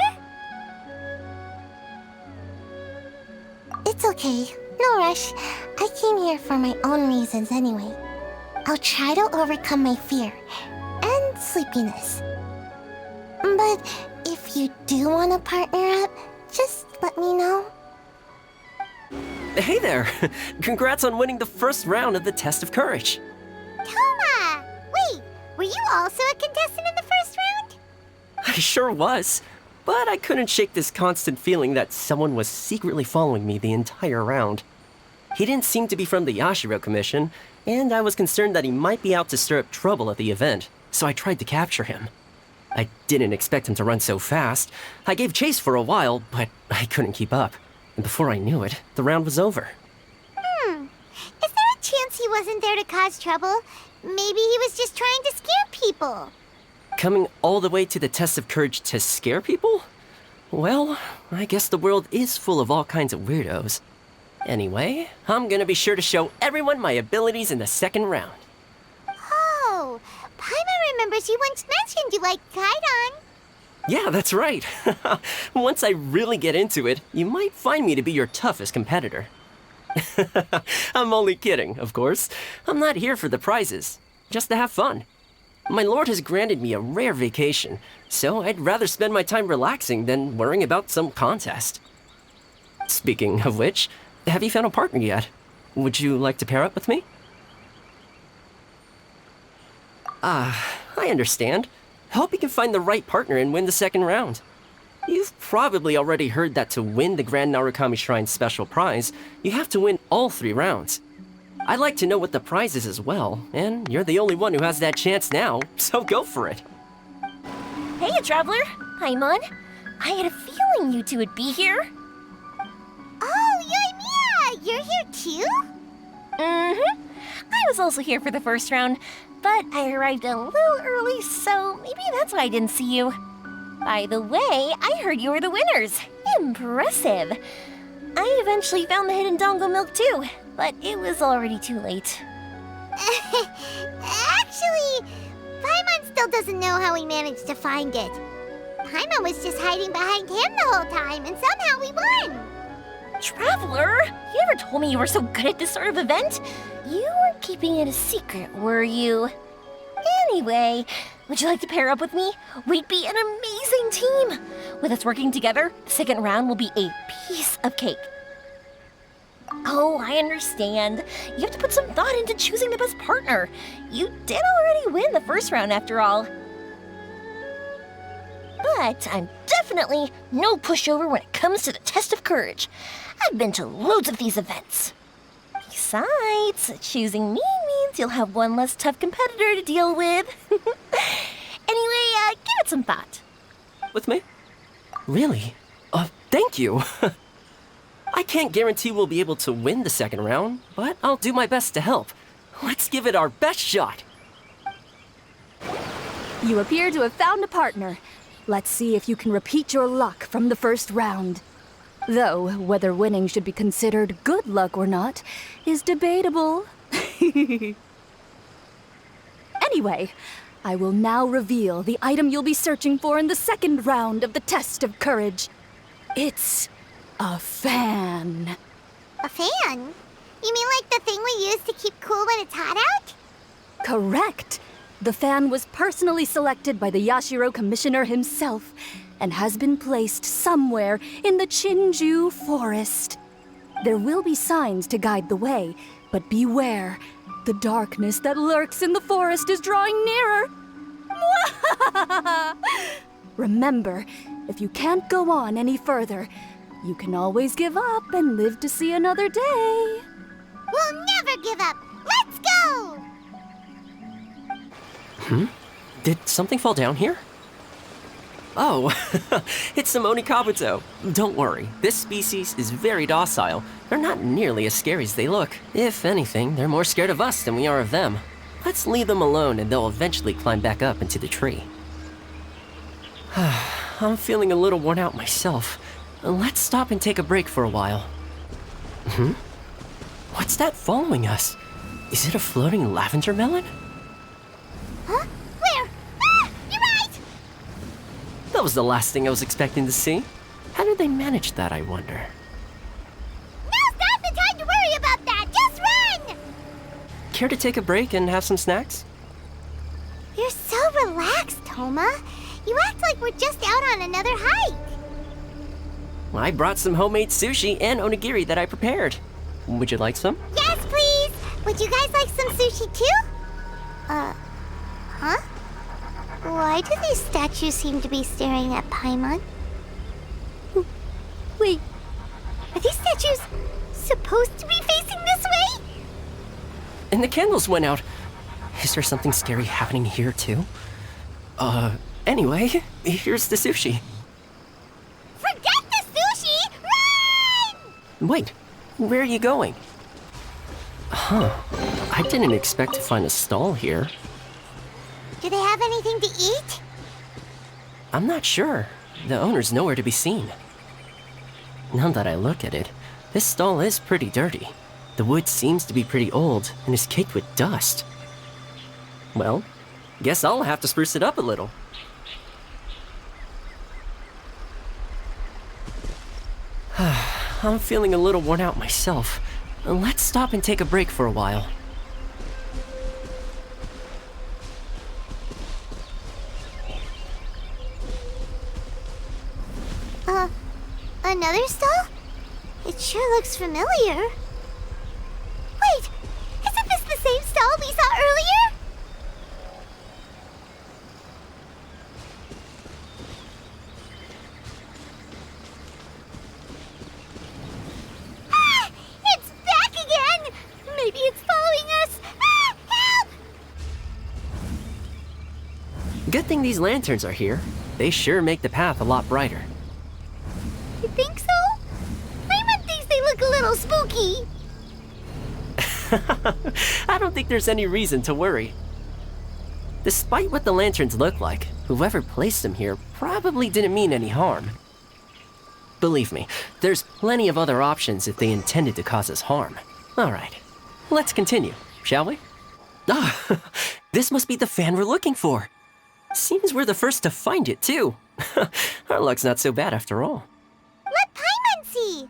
B: It's okay. No rush. I came here for my own reasons anyway. I'll try to overcome my fear and sleepiness. But if you do want to partner up, just let me know.
J: Hey there! Congrats on winning the first round of the Test of Courage.
B: Toma! Wait, were you also a contestant in the first round?
J: I sure was, but I couldn't shake this constant feeling that someone was secretly following me the entire round. He didn't seem to be from the Yashiro Commission, and I was concerned that he might be out to stir up trouble at the event, so I tried to capture him. I didn't expect him to run so fast. I gave chase for a while, but I couldn't keep up. And before I knew it, the round was over.
B: Is there a chance he wasn't there to cause trouble? Maybe he was just trying to scare people.
J: Coming all the way to the Test of Courage to scare people? Well, I guess the world is full of all kinds of weirdos. Anyway, I'm gonna be sure to show everyone my abilities in the second round.
B: Oh, Paimon remembers you once mentioned you liked Kaidan.
J: Yeah, that's right. Once I really get into it, you might find me to be your toughest competitor. I'm only kidding, of course. I'm not here for the prizes, just to have fun. My lord has granted me a rare vacation, so I'd rather spend my time relaxing than worrying about some contest. Speaking of which, have you found a partner yet? Would you like to pair up with me? I understand. Hope you can find the right partner and win the second round. You've probably already heard that to win the Grand Narukami Shrine's special prize, you have to win all 3 rounds. I'd like to know what the prize is as well, and you're the only one who has that chance now, so go for it.
K: Hey, Traveler! Paimon! I had a feeling you two would be here.
B: Oh, Yoimiya! You're here too?
K: Mm-hmm. I was also here for the first round, but I arrived a little early, so maybe that's why I didn't see you. By the way, I heard you were the winners. Impressive. I eventually found the hidden Dongo milk too, but it was already too late.
B: Actually, Paimon still doesn't know how we managed to find it. Paimon was just hiding behind him the whole time, and somehow we won.
K: Traveler, you never told me you were so good at this sort of event. You weren't keeping it a secret, were you? Anyway, would you like to pair up with me? We'd be an amazing team. With us working together, the second round will be a piece of cake. Oh, I understand. You have to put some thought into choosing the best partner. You did already win the first round after all. But I'm definitely no pushover when it comes to the Test of Courage. I've been to loads of these events. Besides, choosing me means you'll have one less tough competitor to deal with. Anyway, give it some thought.
J: With me? Really? Thank you. I can't guarantee we'll be able to win the second round, but I'll do my best to help. Let's give it our best shot.
D: You appear to have found a partner. Let's see if you can repeat your luck from the first round. Though, whether winning should be considered good luck or not is debatable. Anyway, I will now reveal the item you'll be searching for in the second round of the Test of Courage. It's a fan.
B: A fan? You mean like the thing we use to keep cool when it's hot out?
D: Correct. The fan was personally selected by the Yashiro Commissioner himself and has been placed somewhere in the Chinju Forest. There will be signs to guide the way, but beware. The darkness that lurks in the forest is drawing nearer. Remember, if you can't go on any further, you can always give up and live to see another day.
B: We'll never give up! Let's go!
J: Did something fall down here? Oh, it's some Onikabuto. Don't worry, this species is very docile. They're not nearly as scary as they look. If anything, they're more scared of us than we are of them. Let's leave them alone and they'll eventually climb back up into the tree. I'm feeling a little worn out myself. Let's stop and take a break for a while. What's that following us? Is it a floating lavender melon?
B: Huh? Where? Ah! You're right!
J: That was the last thing I was expecting to see. How did they manage that, I wonder?
B: Now's not the time to worry about that! Just run!
J: Care to take a break and have some snacks?
B: You're so relaxed, Toma. You act like we're just out on another hike.
J: I brought some homemade sushi and onigiri that I prepared. Would you like some?
B: Yes, please! Would you guys like some sushi too? Huh? Why do these statues seem to be staring at Paimon? Wait, are these statues supposed to be facing this way?
J: And the candles went out. Is there something scary happening here too? Anyway, here's the sushi.
B: Forget the sushi! Run!
J: Wait, where are you going? Huh, I didn't expect to find a stall here.
B: Do they have anything to eat?
J: I'm not sure. The owner's nowhere to be seen. Now that I look at it, this stall is pretty dirty. The wood seems to be pretty old and is caked with dust. Well, guess I'll have to spruce it up a little. I'm feeling a little worn out myself. Let's stop and take a break for a while.
B: Another stall? It sure looks familiar. Wait, isn't this the same stall we saw earlier? Ah! It's back again! Maybe it's following us! Ah! Help!
J: Good thing these lanterns are here. They sure make the path a lot brighter.
B: You think so? Paimon thinks they look a little spooky.
J: I don't think there's any reason to worry. Despite what the lanterns look like, whoever placed them here probably didn't mean any harm. Believe me, there's plenty of other options if they intended to cause us harm. All right, let's continue, shall we? Ah, this must be the fan we're looking for. Seems we're the first to find it, too. Our luck's not so bad after all.
B: Let Paimon see.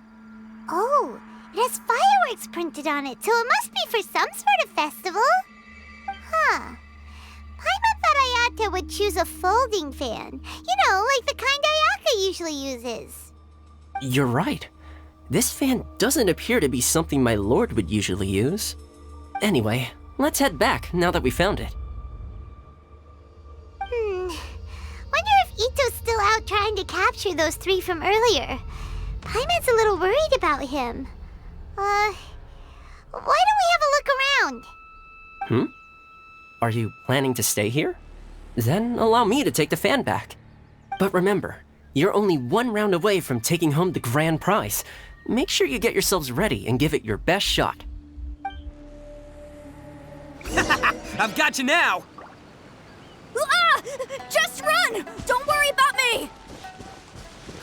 B: Oh, it has fireworks printed on it, so it must be for some sort of festival. Huh. Paimon thought Ayata would choose a folding fan. You know, like the kind Ayaka usually uses.
J: You're right. This fan doesn't appear to be something my lord would usually use. Anyway, let's head back now that we found it.
B: Wonder if Ito's still out trying to capture those three from earlier. Paimon's a little worried about him. Why don't we have a look around?
J: Are you planning to stay here? Then allow me to take the fan back. But remember, you're only one round away from taking home the grand prize. Make sure you get yourselves ready and give it your best shot.
C: I've got you now!
D: Ah! Just run! Don't worry about me!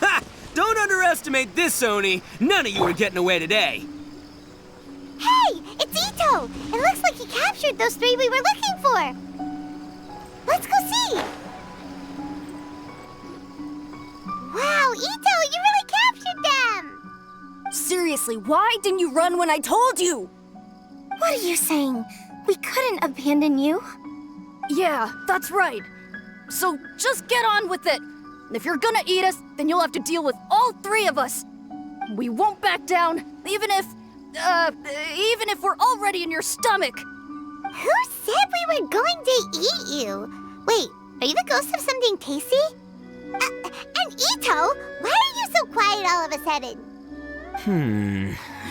C: Ha! Don't underestimate this, Oni. None of you are getting away today.
B: Hey, it's Ito! It looks like he captured those three we were looking for. Let's go see. Wow, Ito, you really captured them!
D: Seriously, why didn't you run when I told you?
K: What are you saying? We couldn't abandon you.
D: Yeah, that's right. So just get on with it. If you're gonna eat us, then you'll have to deal with all three of us. We won't back down, even if we're already in your stomach.
B: Who said we were going to eat you? Wait, are you the ghost of something tasty? And Ito, why are you so quiet all of a sudden?
C: I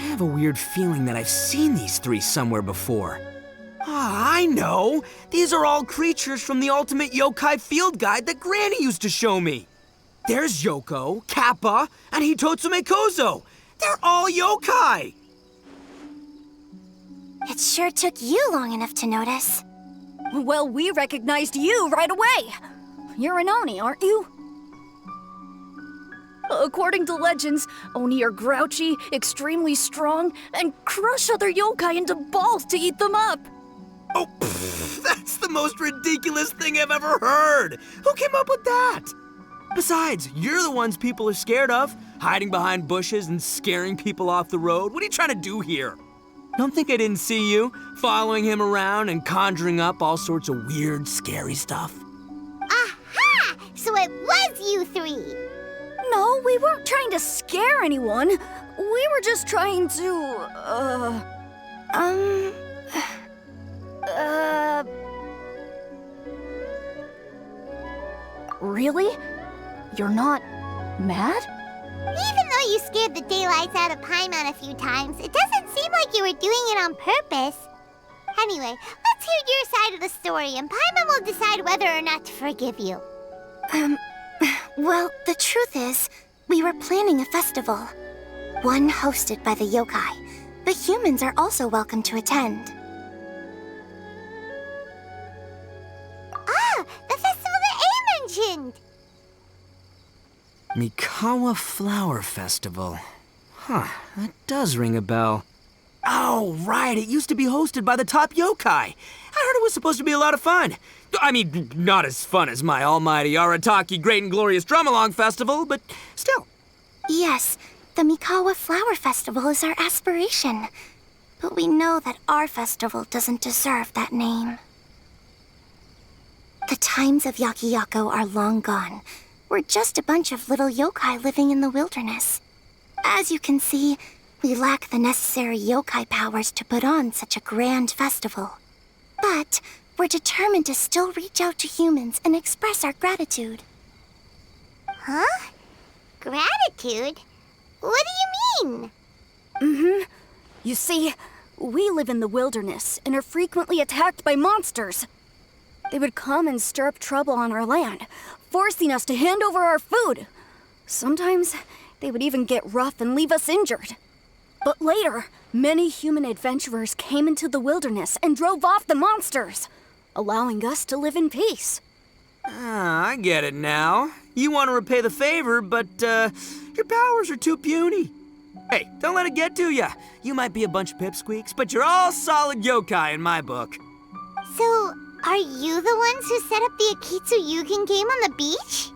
C: have a weird feeling that I've seen these three somewhere before. Ah, I know! These are all creatures from the Ultimate Yokai Field Guide that Granny used to show me. There's Yoko, Kappa, and Hitotsume Kozo. They're all yokai!
K: It sure took you long enough to notice.
D: Well, we recognized you right away. You're an Oni, aren't you? According to legends, Oni are grouchy, extremely strong, and crush other yokai into balls to eat them up.
C: Oh, that's the most ridiculous thing I've ever heard! Who came up with that? Besides, you're the ones people are scared of, hiding behind bushes and scaring people off the road. What are you trying to do here? Don't think I didn't see you, following him around and conjuring up all sorts of weird, scary stuff.
B: Aha! So it was you three!
D: No, we weren't trying to scare anyone. we were just trying to, Really? You're not mad?
B: Even though you scared the daylights out of Paimon a few times, it doesn't seem like you were doing it on purpose. Anyway, let's hear your side of the story, and Paimon will decide whether or not to forgive you.
L: Well, the truth is, we were planning a festival. One hosted by the yokai, but humans are also welcome to attend.
B: Ah, the festival that A mentioned!
C: Mikawa Flower Festival. Huh, that does ring a bell. Oh, right, it used to be hosted by the top yokai. I heard it was supposed to be a lot of fun. I mean, not as fun as my almighty Arataki Great and Glorious Drum-Along Festival, but still.
L: Yes, the Mikawa Flower Festival is our aspiration. But we know that our festival doesn't deserve that name. The times of Yakiyako are long gone. We're just a bunch of little yokai living in the wilderness. As you can see, we lack the necessary yokai powers to put on such a grand festival. But we're determined to still reach out to humans and express our gratitude.
B: Huh? Gratitude? What do you mean?
D: You see, we live in the wilderness and are frequently attacked by monsters. They would come and stir up trouble on our land, forcing us to hand over our food. Sometimes they would even get rough and leave us injured. But later, many human adventurers came into the wilderness and drove off the monsters, allowing us to live in peace.
C: Ah, I get it now. You want to repay the favor, but, your powers are too puny. Hey, don't let it get to ya. You might be a bunch of pipsqueaks, but you're all solid yokai in my book.
B: So, are you the ones who set up the Akitsu Yugen game on the beach?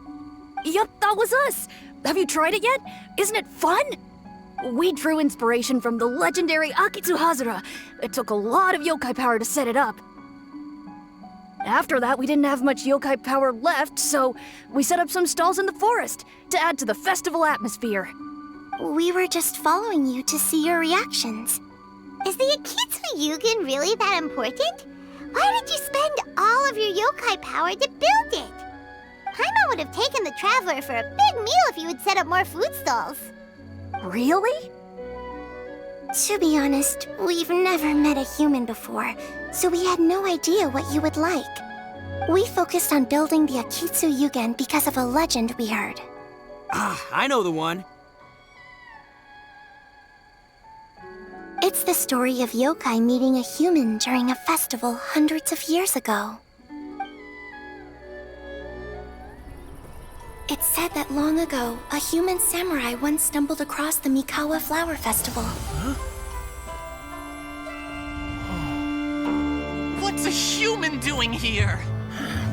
D: Yup, that was us. Have you tried it yet? Isn't it fun? We drew inspiration from the legendary Akitsu Hazara. It took a lot of yokai power to set it up. After that, we didn't have much yokai power left, so we set up some stalls in the forest to add to the festival atmosphere.
L: We were just following you to see your reactions.
B: Is the Akitsu Yugen really that important? Why did you spend all of your yokai power to build it? Paimon would have taken the Traveler for a big meal if you had set up more food stalls.
D: Really?
L: To be honest, we've never met a human before, so we had no idea what you would like. We focused on building the Akitsu Yugen because of a legend we heard.
C: Ah, I know the one.
L: It's the story of yokai meeting a human during a festival hundreds of years ago. It's said that long ago, a human samurai once stumbled across the Mikawa Flower Festival.
G: What's a human doing here?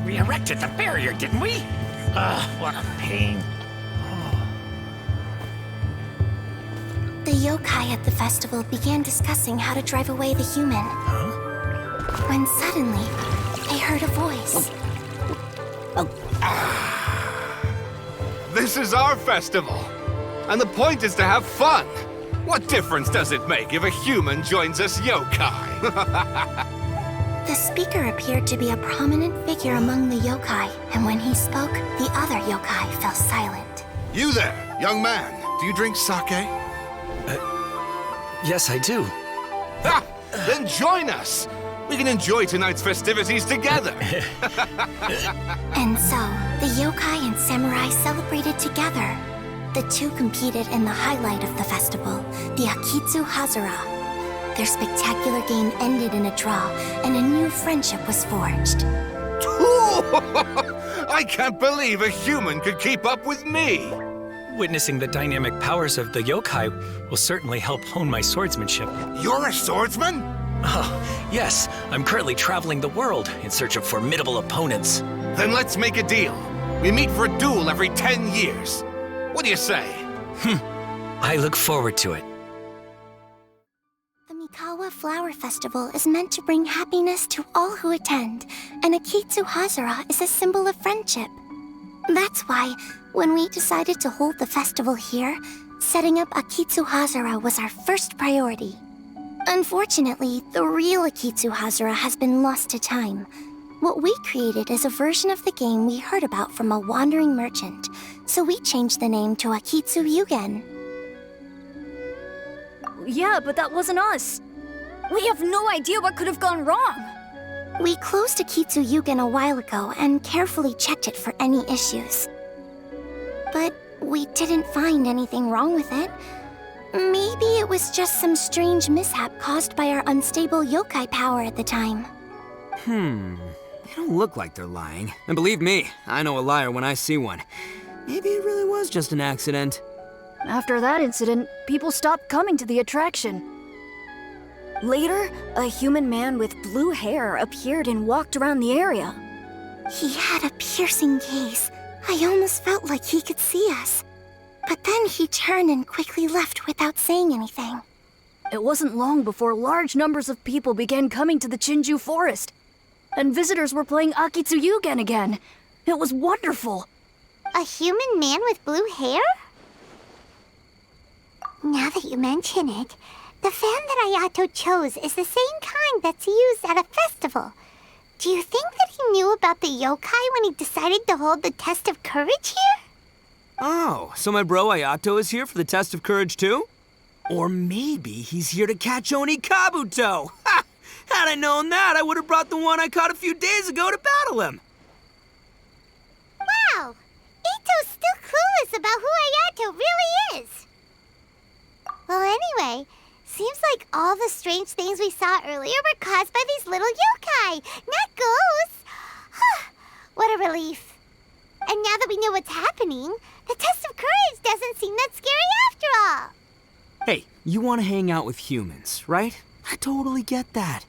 G: We erected the barrier, didn't we? What a pain.
L: The yokai at the festival began discussing how to drive away the human. When suddenly, they heard a voice.
M: This is our festival, and the point is to have fun. What difference does it make if a human joins us yokai?
L: The speaker appeared to be a prominent figure among the yokai, and when he spoke, the other yokai fell silent.
M: You there, young man. Do you drink sake?
G: Yes, I do.
M: Ha! Then join us. We can enjoy tonight's festivities together.
L: And so, the yokai and samurai celebrated together. The two competed in the highlight of the festival, the Akitsu Hazara. Their spectacular game ended in a draw, and a new friendship was forged.
M: I can't believe a human could keep up with me.
G: Witnessing the dynamic powers of the yokai will certainly help hone my swordsmanship.
M: You're a swordsman?
G: Oh, yes. I'm currently traveling the world in search of formidable opponents.
M: Then let's make a deal. We meet for a duel every 10 years. What do you say?
G: I look forward to it.
L: The Mikawa Flower Festival is meant to bring happiness to all who attend, and Akitsu Hazara is a symbol of friendship. That's why, when we decided to hold the festival here, Setting up Akitsu Hazara was our first priority. Unfortunately, the real Akitsu Hazara has been lost to time. What we created is a version of the game we heard about from a wandering merchant, so we changed the name to Akitsu Yugen.
D: Yeah, but that wasn't us. We have no idea what could have gone wrong.
L: We closed Akitsu Yugen a while ago and carefully checked it for any issues. But we didn't find anything wrong with it. Maybe it was just some strange mishap caused by our unstable yokai power at the time.
C: They don't look like they're lying. And believe me, I know a liar when I see one. Maybe it really was just an accident.
D: After that incident, people stopped coming to the attraction. Later, a human man with blue hair appeared and walked around the area.
L: He had a piercing gaze. I almost felt like he could see us. But then he turned and quickly left without saying anything.
D: It wasn't long before large numbers of people began coming to the Chinju forest. And visitors were playing Akitsu Yugen again. It was wonderful.
B: A human man with blue hair? Now that you mention it, the fan that Ayato chose is the same kind that's used at a festival. Do you think that he knew about the yokai when he decided to hold the test of courage here?
C: Oh, so my bro Ayato is here for the test of courage too? Or maybe he's here to catch Oni Kabuto! Ha! Had I known that, I would have brought the one I caught a few days ago to battle him!
B: Wow! Ito's still clueless about who Ayato really is! Well, anyway, seems like all the strange things we saw earlier were caused by these little yokai, not ghosts! What a relief. And now that we know what's happening, the test of courage doesn't seem that scary after all.
C: Hey, you want to hang out with humans, right? I totally get that.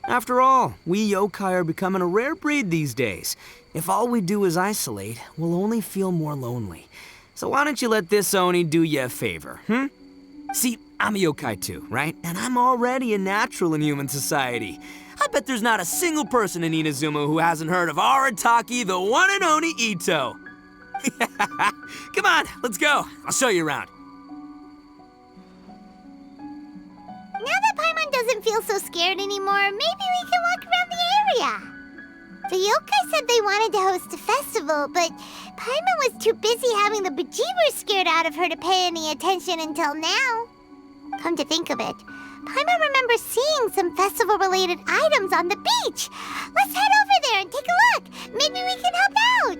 C: After all, we yokai are becoming a rare breed these days. If all we do is isolate, we'll only feel more lonely. So why don't you let this Oni do you a favor, See, I'm a yokai too, right? And I'm already a natural in human society. I bet there's not a single person in Inazuma who hasn't heard of Arataki, the one and only Ito. Come on, let's go. I'll show you around.
B: Now that Paimon doesn't feel so scared anymore, maybe we can walk around the area. The yokai said they wanted to host a festival, but Paimon was too busy having the bejeebers scared out of her to pay any attention until now. Come to think of it, Paimon remembers seeing some festival-related items on the beach. Let's head over there and take a look. Maybe we can help out.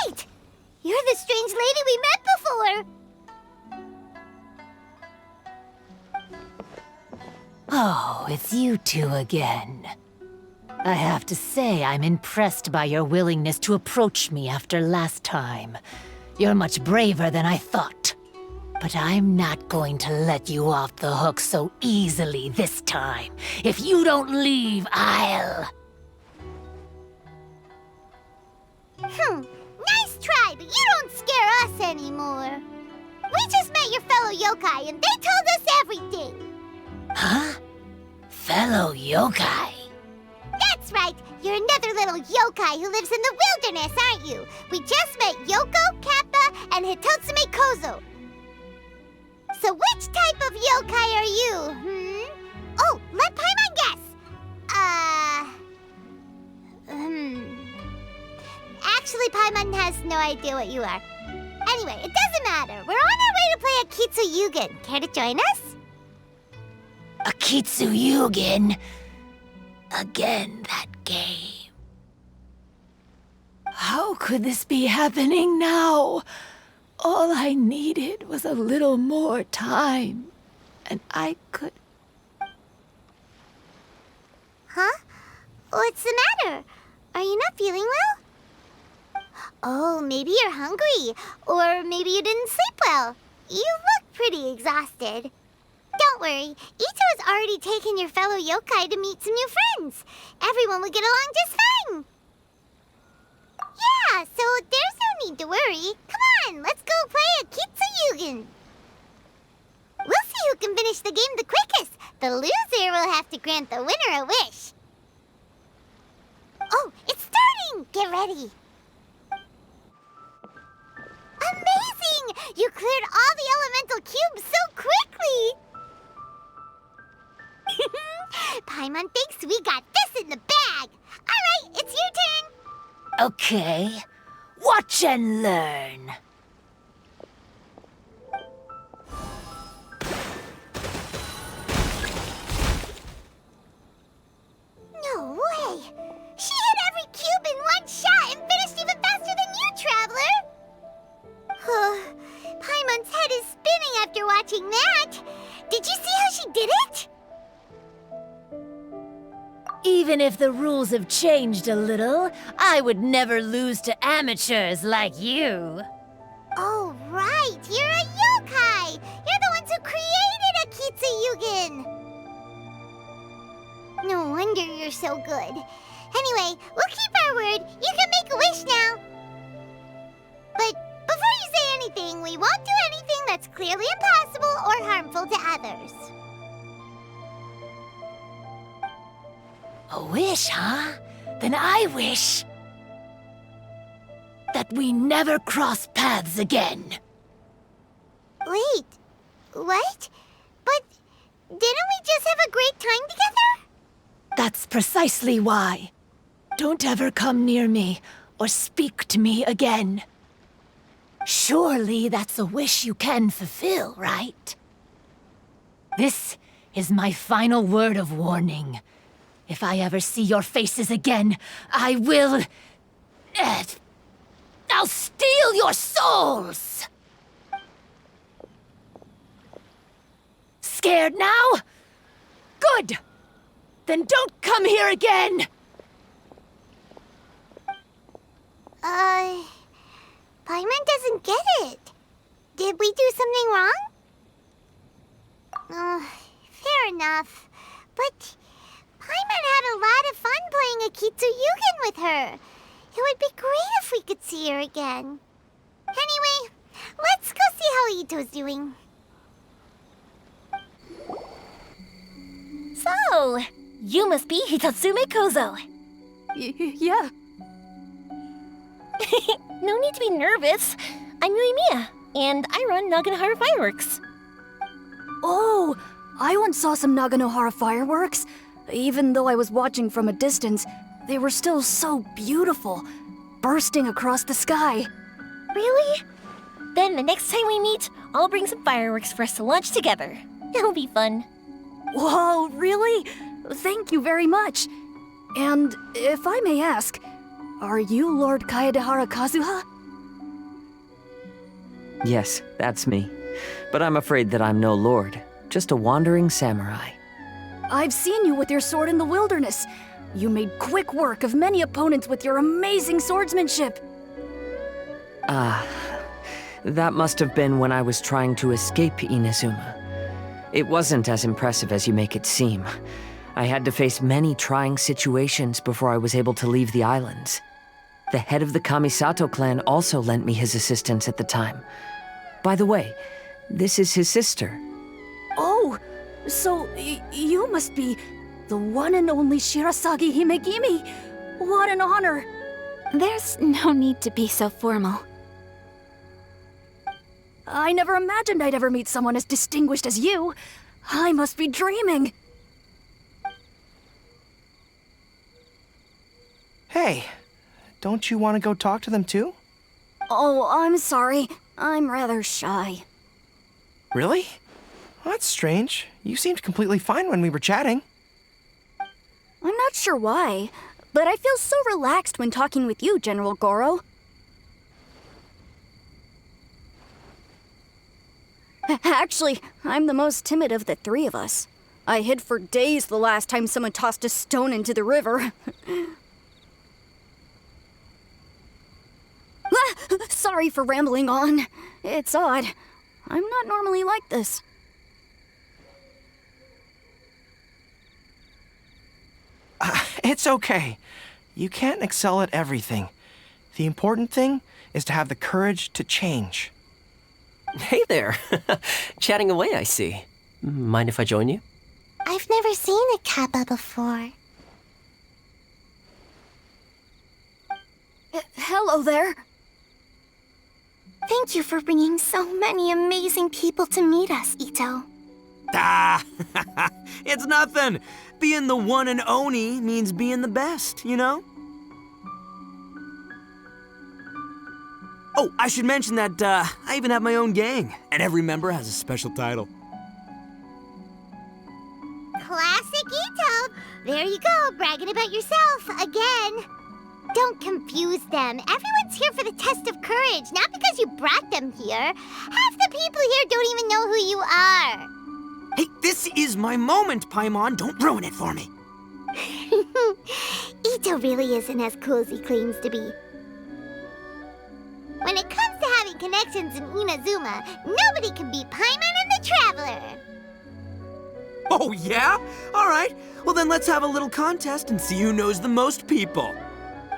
B: Wait! You're the strange lady we met before.
I: Oh, it's you two again. I have to say, I'm impressed by your willingness to approach me after last time. You're much braver than I thought. But I'm not going to let you off the hook so easily this time. If you don't leave, I'll...
B: Nice try, but you don't scare us anymore. We just met your fellow yokai and they told us everything.
I: Huh? Fellow yokai?
B: That's right. You're another little yokai who lives in the wilderness, aren't you? We just met Yoko, Kappa, and Hitotsume Kozo. So which type of yokai are you, Oh, let Paimon guess. Actually, Paimon has no idea what you are. Anyway, it doesn't matter. We're on our way to play Akitsu Yugen. Care to join us?
I: Akitsu Yugen? Again, that game. How could this be happening now? All I needed was a little more time, and I could...
B: Huh? What's the matter? Are you not feeling well? Oh, maybe you're hungry. Or maybe you didn't sleep well. You look pretty exhausted. Don't worry, Ito has already taken your fellow yokai to meet some new friends. Everyone will get along just fine. Yeah, so there's no need to worry. Come on, let's go play Akitsu Yugen. We'll see who can finish the game the quickest. The loser will have to grant the winner a wish. Oh, it's starting! Get ready. You cleared all the elemental cubes so quickly! Paimon thinks we got this in the bag! Alright, it's your turn!
I: Okay. Watch and learn.
B: No way! She hit every cube in one shot and finished even faster than you, Traveler! Paimon's head is spinning after watching that! Did you see how she did it?
I: Even if the rules have changed a little, I would never lose to amateurs like you.
B: Oh, right! You're a yokai! You're the ones who created Akitsu Yugen! No wonder you're so good. Anyway, we'll keep our word. You can make a wish now. But before you say anything, we won't do anything that's clearly impossible or harmful to others.
I: A wish, huh? Then I wish that we never cross paths again.
B: Wait, what? But didn't we just have a great time together?
I: That's precisely why. Don't ever come near me or speak to me again. Surely that's a wish you can fulfill, right? This is my final word of warning. If I ever see your faces again, I will... I'll steal your souls! Scared now? Good! Then don't come here again!
B: Paimon doesn't get it. Did we do something wrong? Fair enough. But Paimon had a lot of fun playing Akitsu Yugen with her. It would be great if we could see her again. Anyway, let's go see how Ito's doing.
K: So, you must be Hitatsume Kozo.
D: Yeah.
K: No need to be nervous. I'm Yuimiya, and I run Naganohara Fireworks.
D: Oh, I once saw some Naganohara fireworks. Even though I was watching from a distance, they were still so beautiful, bursting across the sky.
K: Really? Then the next time we meet, I'll bring some fireworks for us to launch together. It'll be fun.
D: Whoa, really? Thank you very much. And if I may ask, are you Lord Kaedehara Kazuha?
E: Yes, that's me. But I'm afraid that I'm no lord, just a wandering samurai.
D: I've seen you with your sword in the wilderness. You made quick work of many opponents with your amazing swordsmanship.
E: That must have been when I was trying to escape Inazuma. It wasn't as impressive as you make it seem. I had to face many trying situations before I was able to leave the islands. The head of the Kamisato clan also lent me his assistance at the time. By the way, this is his sister.
D: Oh, so you must be the one and only Shirasagi Himegimi. What an honor.
L: There's no need to be so formal.
D: I never imagined I'd ever meet someone as distinguished as you. I must be dreaming.
F: Hey, don't you want to go talk to them too?
D: Oh, I'm sorry. I'm rather shy.
F: Really? Well, that's strange. You seemed completely fine when we were chatting.
D: I'm not sure why, but I feel so relaxed when talking with you, General Goro. Actually, I'm the most timid of the three of us. I hid for days the last time someone tossed a stone into the river. Sorry for rambling on. It's odd. I'm not normally like this.
F: It's okay. You can't excel at everything. The important thing is to have the courage to change.
J: Hey there. Chatting away, I see. Mind if I join you?
B: I've never seen a kappa before.
D: Hello there.
L: Thank you for bringing so many amazing people to meet us, Ito.
C: Ah, it's nothing. Being the one and only means being the best, you know? Oh, I should mention that I even have my own gang, and every member has a special title.
B: Classic Ito! There you go, bragging about yourself again. Don't confuse them. Everyone's here for the test of courage, not because you brought them here. Half the people here don't even know who you are.
C: Hey, this is my moment, Paimon. Don't ruin it for me.
B: Ito really isn't as cool as he claims to be. When it comes to having connections in Inazuma, nobody can beat Paimon and the Traveler.
C: Oh, yeah? All right. Well, then let's have a little contest and see who knows the most people.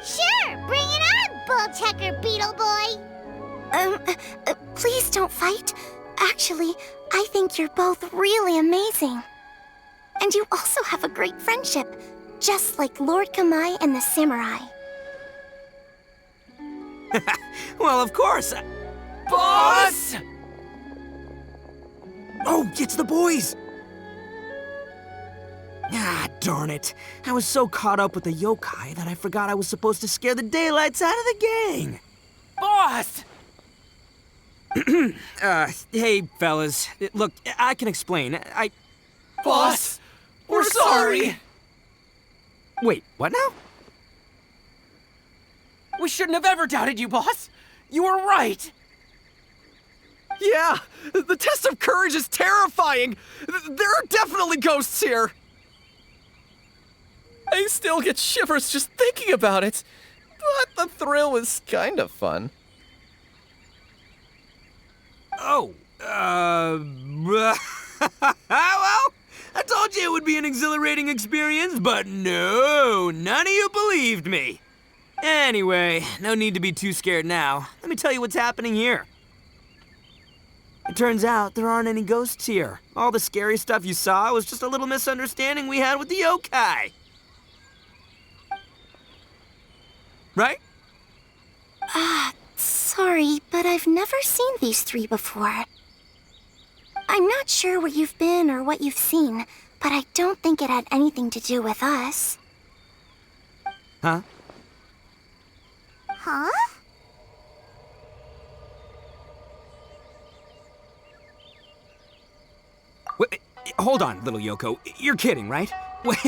B: Sure, bring it on, Bull Checker Beetle Boy.
L: Please don't fight. Actually, I think you're both really amazing. And you also have a great friendship, just like Lord Kamai and the Samurai.
C: Well, of course.
G: Boss!
C: Oh, it's the boys! Ah, darn it. I was so caught up with the yokai that I forgot I was supposed to scare the daylights out of the gang.
G: Boss!
C: Hey, fellas. Look, I can explain.
G: Boss! We're sorry!
C: Wait, what now?
G: We shouldn't have ever doubted you, boss! You were right! Yeah! The test of courage is terrifying! There are definitely ghosts here! I still get shivers just thinking about it, but the thrill is kind of fun.
C: Oh, well, I told you it would be an exhilarating experience, but no, none of you believed me. Anyway, no need to be too scared now. Let me tell you what's happening here. It turns out there aren't any ghosts here. All the scary stuff you saw was just a little misunderstanding we had with the yokai. Right?
L: Sorry, but I've never seen these three before. I'm not sure where you've been or what you've seen, but I don't think it had anything to do with us.
C: Huh?
B: Huh?
C: Wait, hold on, little Yoko. You're kidding, right? Wait,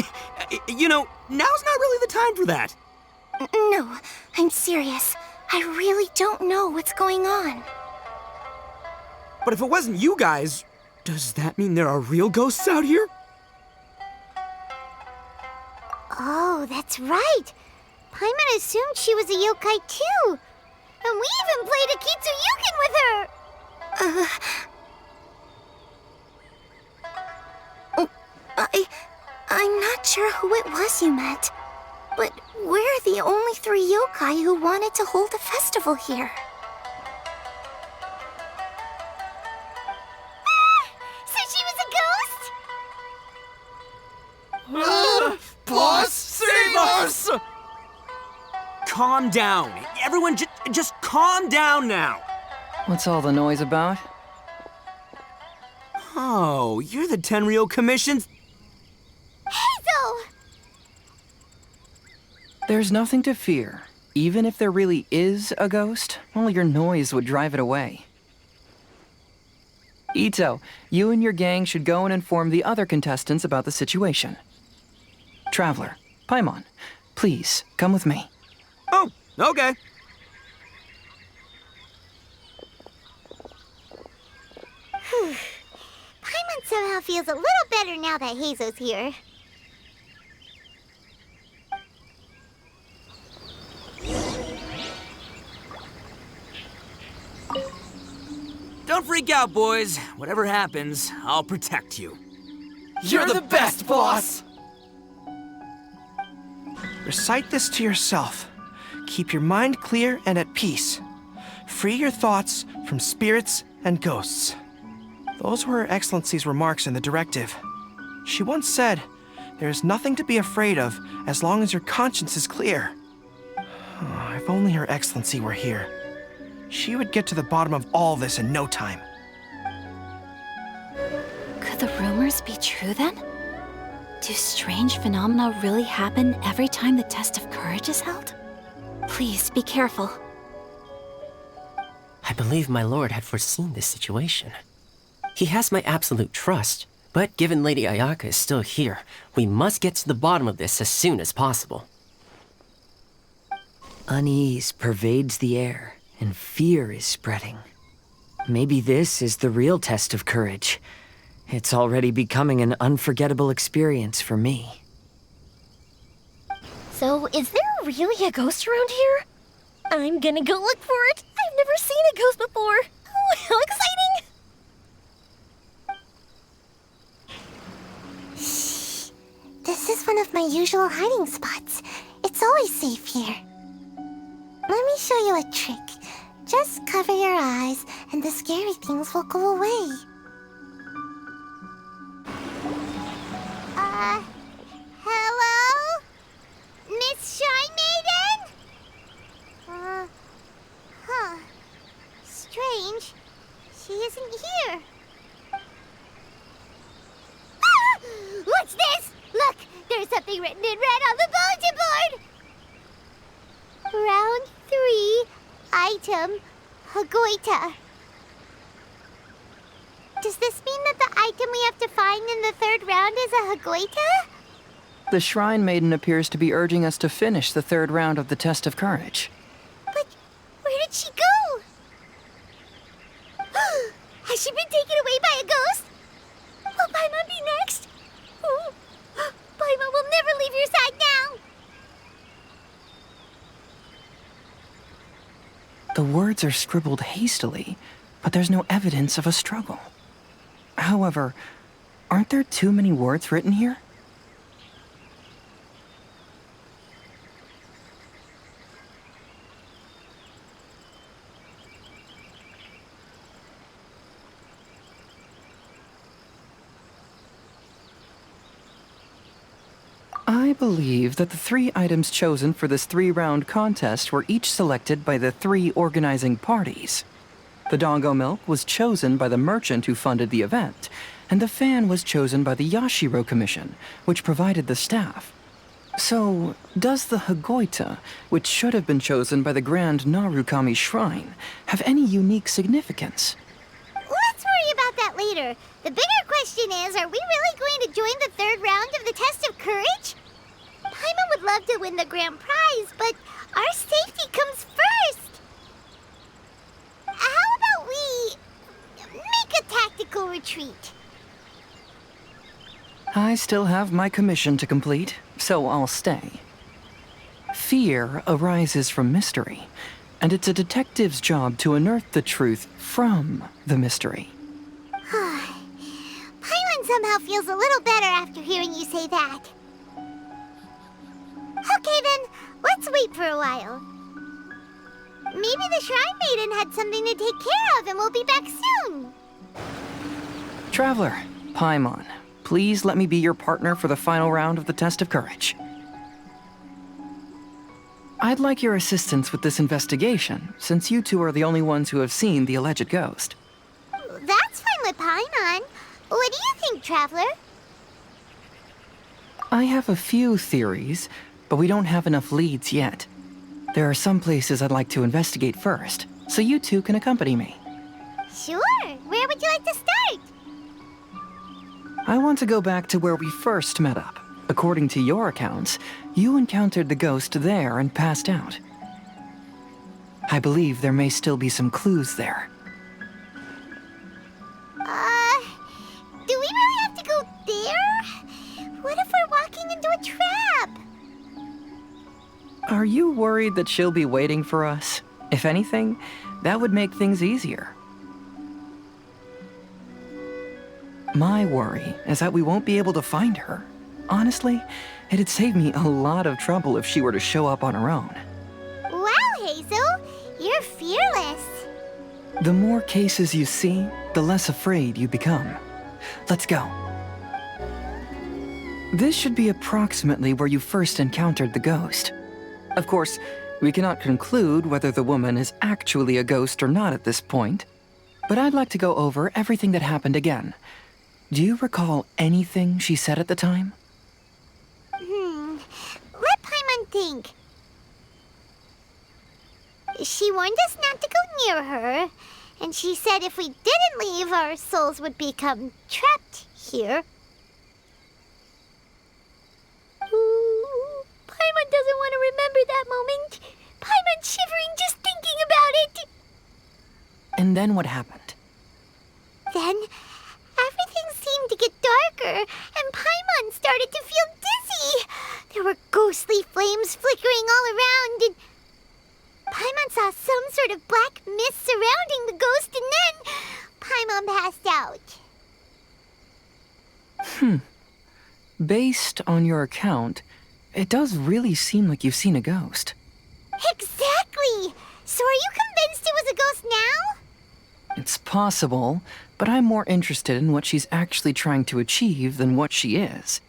C: you know, now's not really the time for that.
L: No, I'm serious. I really don't know what's going on.
C: But if it wasn't you guys, does that mean there are real ghosts out here?
B: Oh, that's right. Paimon assumed she was a yokai too. And we even played Akitsu Yukin with her.
L: I'm not sure who it was you met, but we're the only three yokai who wanted to hold a festival here.
B: So she was a ghost?
G: Boss, save us!
C: Calm down. Everyone just calm down now.
E: What's all the noise about?
C: Oh, you're the Tenryou Commission's...
B: Hazel!
E: There's nothing to fear. Even if there really is a ghost, only your noise would drive it away. Ito, you and your gang should go and inform the other contestants about the situation. Traveler, Paimon, please, come with me.
C: Oh, okay.
B: Paimon somehow feels a little better now that Hazo's here.
C: Don't freak out, boys. Whatever happens, I'll protect you.
G: You're the best, boss!
F: Recite this to yourself. Keep your mind clear and at peace. Free your thoughts from spirits and ghosts. Those were Her Excellency's remarks in the directive. She once said, there is nothing to be afraid of as long as your conscience is clear. Oh, if only Her Excellency were here. She would get to the bottom of all this in no time.
D: Could the rumors be true then? Do strange phenomena really happen every time the test of courage is held? Please be careful.
J: I believe my lord had foreseen this situation. He has my absolute trust, but given Lady Ayaka is still here, we must get to the bottom of this as soon as possible.
E: Unease pervades the air, and fear is spreading. Maybe this is the real test of courage. It's already becoming an unforgettable experience for me.
K: So, is there really a ghost around here? I'm gonna go look for it. I've never seen a ghost before. Oh, how exciting!
B: Shh. This is one of my usual hiding spots. It's always safe here. Let me show you a trick. Just cover your eyes, and the scary things will go away. Hello? Miss Shrine Maiden? Strange. She isn't here. Ah! What's this? Look, there's something written in red on the bulletin board. Round 3, item, Hagoita. Does this mean that the item we have to find in the 3rd round is a Hagoita?
N: The Shrine Maiden appears to be urging us to finish the 3rd round of the test of courage.
B: But where did she go? Has she been taken away by a ghost? Will Paimon be next? Oh, Paimon will never leave your side now.
N: The words are scribbled hastily, but there's no evidence of a struggle. However, aren't there too many words written here? I believe that the 3 items chosen for this 3-round contest were each selected by the 3 organizing parties. The Dongo Milk was chosen by the merchant who funded the event, and the fan was chosen by the Yashiro Commission, which provided the staff. So, does the Hagoita, which should have been chosen by the Grand Narukami Shrine, have any unique significance?
B: Let's worry about that later. The bigger question is, are we really going to join the 3rd round of the test of courage? Paimon would love to win the grand prize, but our safety comes first. How about we make a tactical retreat?
N: I still have my commission to complete, so I'll stay. Fear arises from mystery, and it's a detective's job to unearth the truth from the mystery.
B: Paimon somehow feels a little better after hearing you say that. Okay then, let's wait for a while. Maybe the Shrine Maiden had something to take care of and we'll be back soon.
N: Traveler, Paimon, please let me be your partner for the final round of the test of courage. I'd like your assistance with this investigation, since you two are the only ones who have seen the alleged ghost.
B: That's fine with Paimon. What do you think, Traveler?
N: I have a few theories, but we don't have enough leads yet. There are some places I'd like to investigate first, so you two can accompany me.
B: Sure. Where would you like to start?
N: I want to go back to where we first met up. According to your accounts, you encountered the ghost there and passed out. I believe there may still be some clues there.
B: Do we really have to go there? What if we're walking into a trap?
N: Are you worried that she'll be waiting for us? If anything, that would make things easier. My worry is that we won't be able to find her. Honestly, it'd save me a lot of trouble if she were to show up on her own.
B: Wow, Hazel, you're fearless.
N: The more cases you see, the less afraid you become. Let's go. This should be approximately where you first encountered the ghost. Of course, We cannot conclude whether the woman is actually a ghost or not at this point, but I'd like to go over everything that happened again. Do you recall anything she said at the time?
B: Let Paimon think. She warned us not to go near her, and she said if we didn't leave, our souls would become trapped here. Ooh, Paimon doesn't want to remember that moment. Paimon's shivering just thinking about it.
N: And then what happened?
B: Then, everything seemed to get darker, and Paimon started to feel dizzy. There were ghostly flames flickering all around, and Paimon saw some sort of black mist surrounding the ghost, and then Paimon passed out.
N: Based on your account, it does really seem like you've seen a ghost.
B: Exactly! So are you convinced it was a ghost now?
N: It's possible, but I'm more interested in what she's actually trying to achieve than what she is.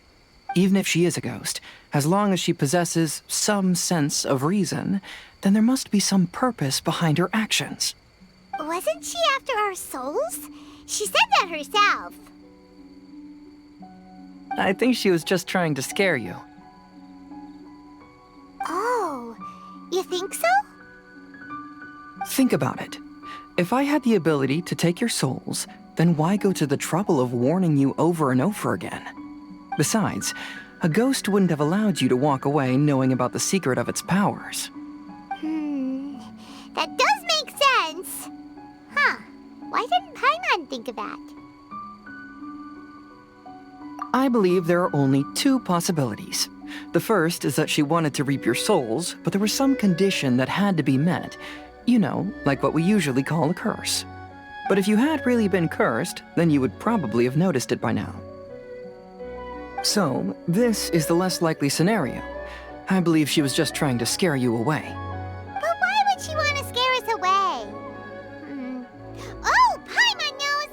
N: Even if she is a ghost, as long as she possesses some sense of reason, then there must be some purpose behind her actions.
B: Wasn't she after our souls? She said that herself.
N: I think she was just trying to scare you.
B: Oh, you think so?
N: Think about it. If I had the ability to take your souls, then why go to the trouble of warning you over and over again? Besides, a ghost wouldn't have allowed you to walk away knowing about the secret of its powers.
B: That does make sense. Huh. Why didn't Paimon think of that?
N: I believe there are only two possibilities. The first is that she wanted to reap your souls, but there was some condition that had to be met. You know, like what we usually call a curse. But if you had really been cursed, then you would probably have noticed it by now. So, this is the less likely scenario. I believe she was just trying to scare you away.
B: But why would she want to scare us away? Oh, Paimon knows!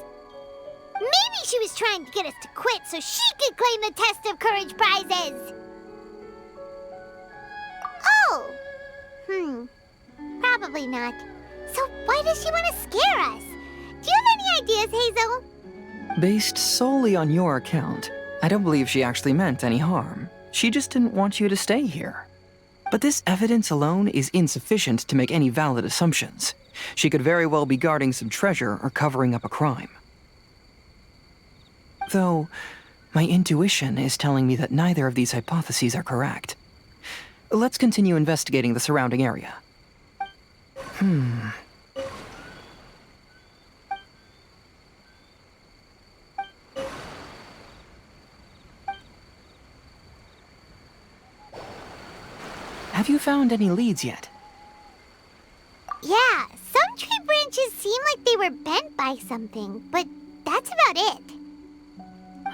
B: Maybe she was trying to get us to quit so she could claim the Test of Courage prizes! Oh! Probably not. So why does she want to scare us? Do you have any ideas, Hazel?
N: Based solely on your account, I don't believe she actually meant any harm. She just didn't want you to stay here. But this evidence alone is insufficient to make any valid assumptions. She could very well be guarding some treasure or covering up a crime. Though, my intuition is telling me that neither of these hypotheses are correct. Let's continue investigating the surrounding area. Have you found any leads yet?
B: Yeah, some tree branches seem like they were bent by something, but that's about it.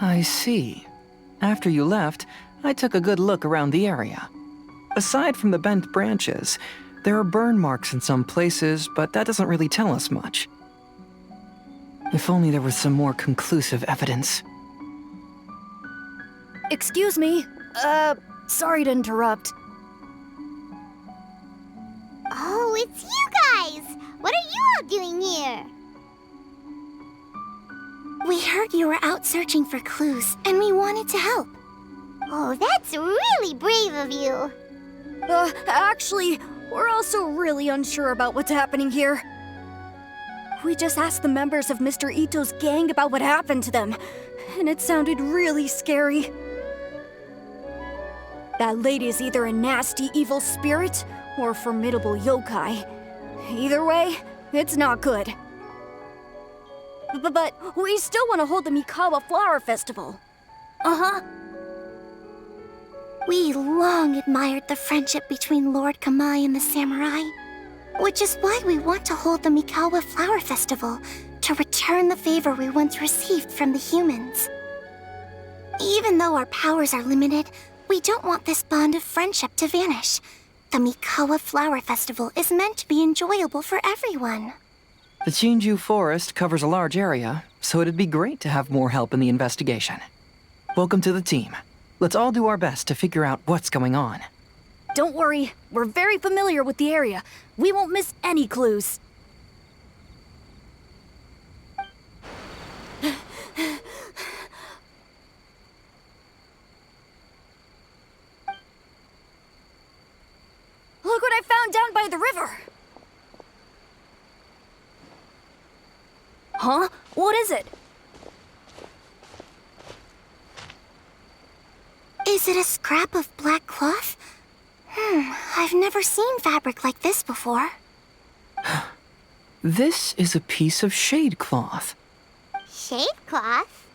N: I see. After you left, I took a good look around the area. Aside from the bent branches, there are burn marks in some places, but that doesn't really tell us much. If only there was some more conclusive evidence.
D: Excuse me. Sorry to interrupt.
B: Oh, it's you guys! What are you all doing here?
L: We heard you were out searching for clues, and we wanted to help.
B: Oh, that's really brave of you.
D: Actually, we're also really unsure about what's happening here. We just asked the members of Mr. Ito's gang about what happened to them, and it sounded really scary. That lady is either a nasty, evil spirit or a formidable yokai. Either way, it's not good. But we still want to hold the Mikawa Flower Festival.
L: We long admired the friendship between Lord Kamai and the samurai, which is why we want to hold the Mikawa Flower Festival to return the favor we once received from the humans. Even though our powers are limited, we don't want this bond of friendship to vanish. The Mikawa Flower Festival is meant to be enjoyable for everyone.
N: The Chinju Forest covers a large area, so it'd be great to have more help in the investigation. Welcome to the team. Let's all do our best to figure out what's going on.
D: Don't worry, we're very familiar with the area. We won't miss any clues. Look what I found down by the river! Huh? What is it?
L: Is it a scrap of black cloth? I've never seen fabric like this before.
N: This is a piece of shade cloth.
B: Shade cloth?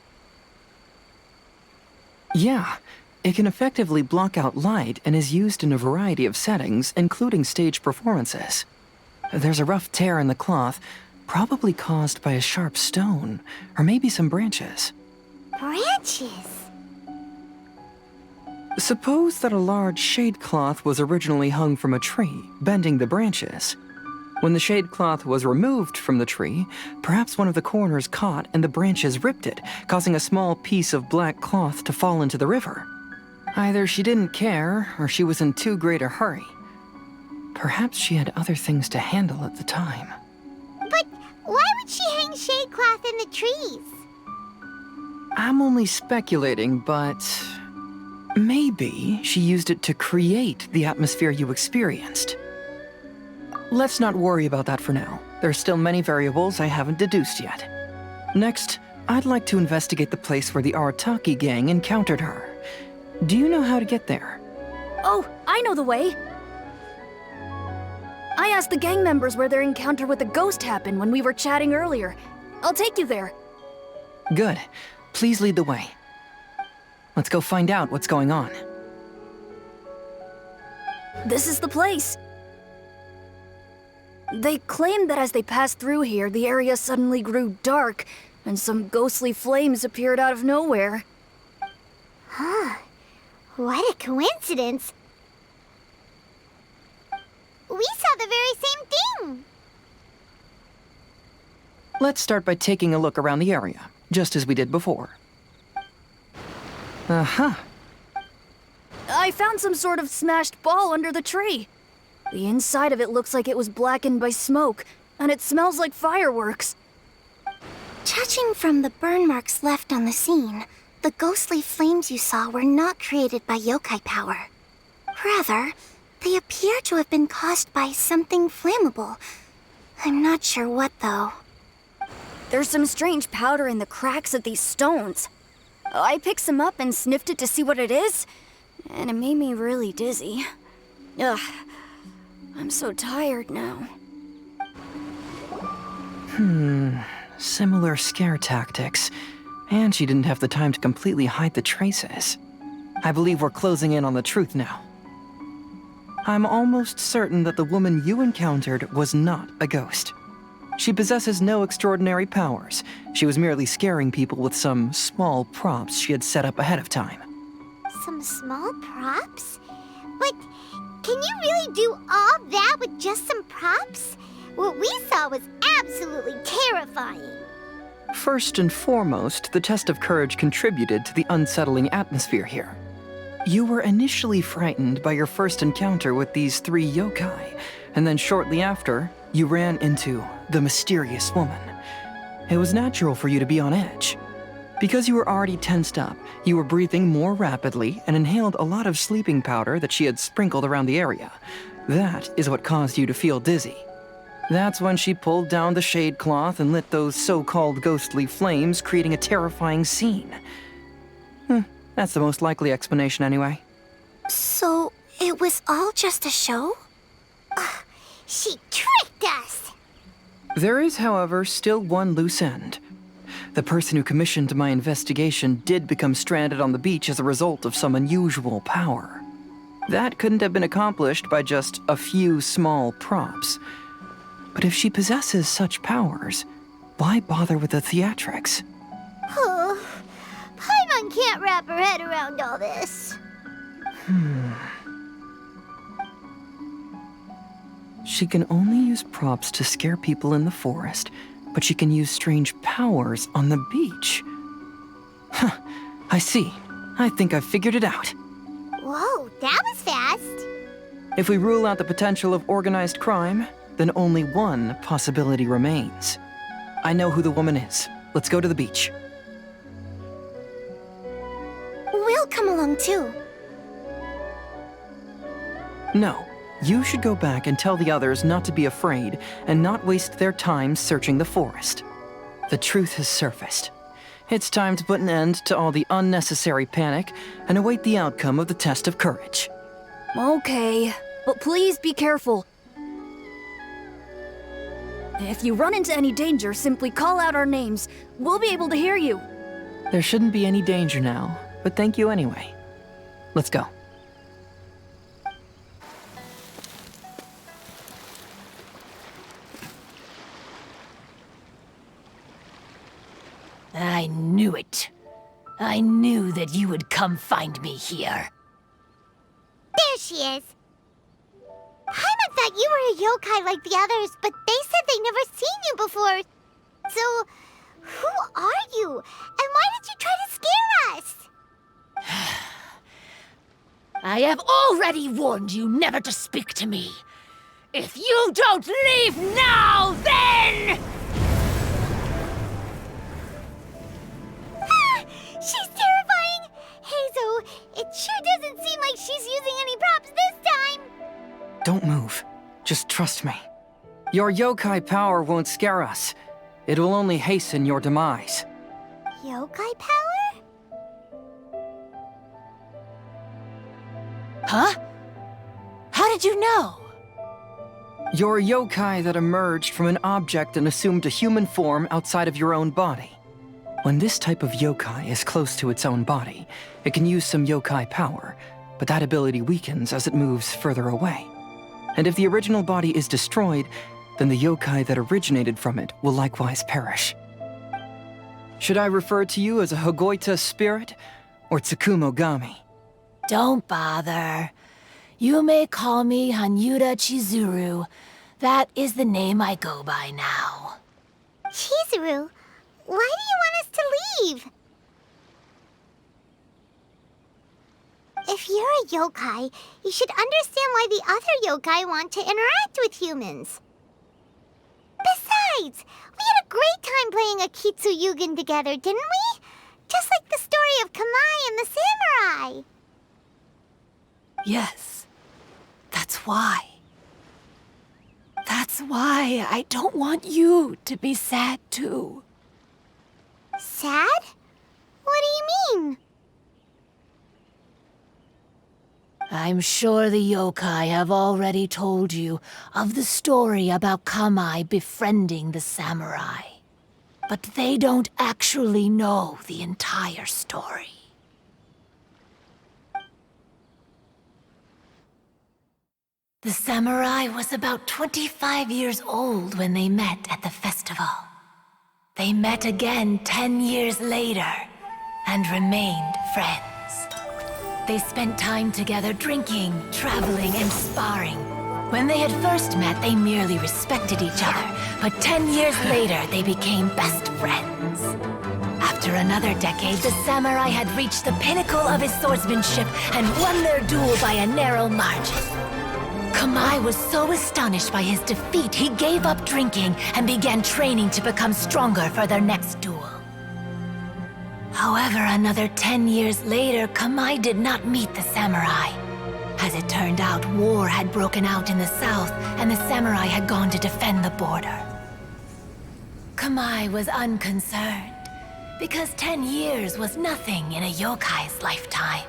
N: Yeah, it can effectively block out light and is used in a variety of settings, including stage performances. There's a rough tear in the cloth, probably caused by a sharp stone, or maybe some branches.
B: Branches?
N: Suppose that a large shade cloth was originally hung from a tree, bending the branches. When the shade cloth was removed from the tree, perhaps one of the corners caught and the branches ripped it, causing a small piece of black cloth to fall into the river. Either she didn't care, or she was in too great a hurry. Perhaps she had other things to handle at the time.
B: But why would she hang shade cloth in the trees?
N: I'm only speculating, but maybe she used it to create the atmosphere you experienced. Let's not worry about that for now. There's still many variables I haven't deduced yet. Next, I'd like to investigate the place where the Arataki gang encountered her. Do you know how to get there?
D: Oh, I know the way. I asked the gang members where their encounter with the ghost happened when we were chatting earlier. I'll take you there.
N: Good. Please lead the way. Let's go find out what's going on.
D: This is the place. They claimed that as they passed through here, the area suddenly grew dark, and some ghostly flames appeared out of nowhere.
B: Huh. What a coincidence. We saw the very same thing.
N: Let's start by taking a look around the area, just as we did before. Uh-huh.
D: I found some sort of smashed ball under the tree. The inside of it looks like it was blackened by smoke, and it smells like fireworks.
L: Judging from the burn marks left on the scene, the ghostly flames you saw were not created by yokai power. Rather, they appear to have been caused by something flammable. I'm not sure what, though.
D: There's some strange powder in the cracks of these stones. I picked some up and sniffed it to see what it is, and it made me really dizzy. Ugh. I'm so tired now.
N: Similar scare tactics. And she didn't have the time to completely hide the traces. I believe we're closing in on the truth now. I'm almost certain that the woman you encountered was not a ghost. She possesses no extraordinary powers. She was merely scaring people with some small props she had set up ahead of time.
B: Some small props? But can you really do all that with just some props? What we saw was absolutely terrifying.
N: First and foremost, the test of courage contributed to the unsettling atmosphere here. You were initially frightened by your first encounter with these three yokai, and then shortly after, you ran into the mysterious woman. It was natural for you to be on edge. Because you were already tensed up, you were breathing more rapidly and inhaled a lot of sleeping powder that she had sprinkled around the area. That is what caused you to feel dizzy. That's when she pulled down the shade cloth and lit those so-called ghostly flames, creating a terrifying scene. That's the most likely explanation anyway.
L: So, it was all just a show?
B: She tricked us!
N: There is, however, still one loose end. The person who commissioned my investigation did become stranded on the beach as a result of some unusual power. That couldn't have been accomplished by just a few small props. But if she possesses such powers, why bother with the theatrics?
B: Oh, Paimon can't wrap her head around all this.
N: She can only use props to scare people in the forest, but she can use strange powers on the beach. I see. I think I've figured it out.
B: Whoa, that was fast.
N: If we rule out the potential of organized crime, then only one possibility remains. I know who the woman is. Let's go to the beach.
L: We'll come along too.
N: No, you should go back and tell the others not to be afraid and not waste their time searching the forest. The truth has surfaced. It's time to put an end to all the unnecessary panic and await the outcome of the test of courage.
D: Okay, but please be careful. If you run into any danger, simply call out our names. We'll be able to hear you.
N: There shouldn't be any danger now, but thank you anyway. Let's go.
I: I knew it. I knew that you would come find me here.
B: There she is. Paimon thought you were a yokai like the others, but they said they never seen you before. So, who are you? And why did you try to scare us?
I: I have already warned you never to speak to me. If you don't leave now, then...
B: She's terrifying! Hazel, it sure doesn't seem like she's using any props this time!
N: Don't move. Just trust me. Your yokai power won't scare us. It will only hasten your demise.
B: Yokai power?
I: Huh? How did you know?
N: You're a yokai that emerged from an object and assumed a human form outside of your own body. When this type of yokai is close to its own body, it can use some yokai power, but that ability weakens as it moves further away. And if the original body is destroyed, then the yokai that originated from it will likewise perish. Should I refer to you as a Hagoita spirit or Tsukumogami?
I: Don't bother. You may call me Hanyuda Chizuru. That is the name I go by now.
B: Chizuru, why do you want us to leave? If you're a yokai, you should understand why the other yokai want to interact with humans. Besides, we had a great time playing Akitsu Yugen together, didn't we? Just like the story of Kamai and the samurai.
I: Yes, that's why. That's why I don't want you to be sad too.
B: Sad? What do you mean?
I: I'm sure the yokai have already told you of the story about Kamai befriending the samurai. But they don't actually know the entire story. The samurai was about 25 years old when they met at the festival. They met again 10 years later and remained friends. They spent time together drinking, traveling, and sparring. When they had first met, they merely respected each other, but 10 years later, they became best friends. After another decade, the samurai had reached the pinnacle of his swordsmanship and won their duel by a narrow margin. Kamai was so astonished by his defeat, he gave up drinking and began training to become stronger for their next duel. However, another 10 years later, Kamai did not meet the samurai. As it turned out, war had broken out in the south, and the samurai had gone to defend the border. Kamai was unconcerned, because 10 years was nothing in a yokai's lifetime.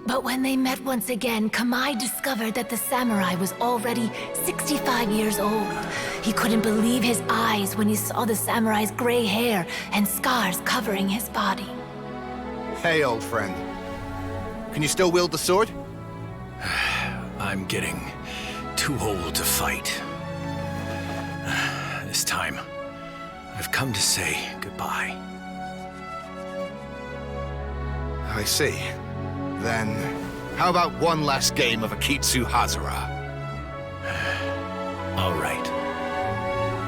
I: But when they met once again, Kamai discovered that the samurai was already 65 years old. He couldn't believe his eyes when he saw the samurai's gray hair and scars covering his body.
O: Hey, old friend. Can you still wield the sword?
G: I'm getting too old to fight. This time, I've come to say goodbye.
O: I see. Then, how about one last game of Akitsu Hazara?
G: All right.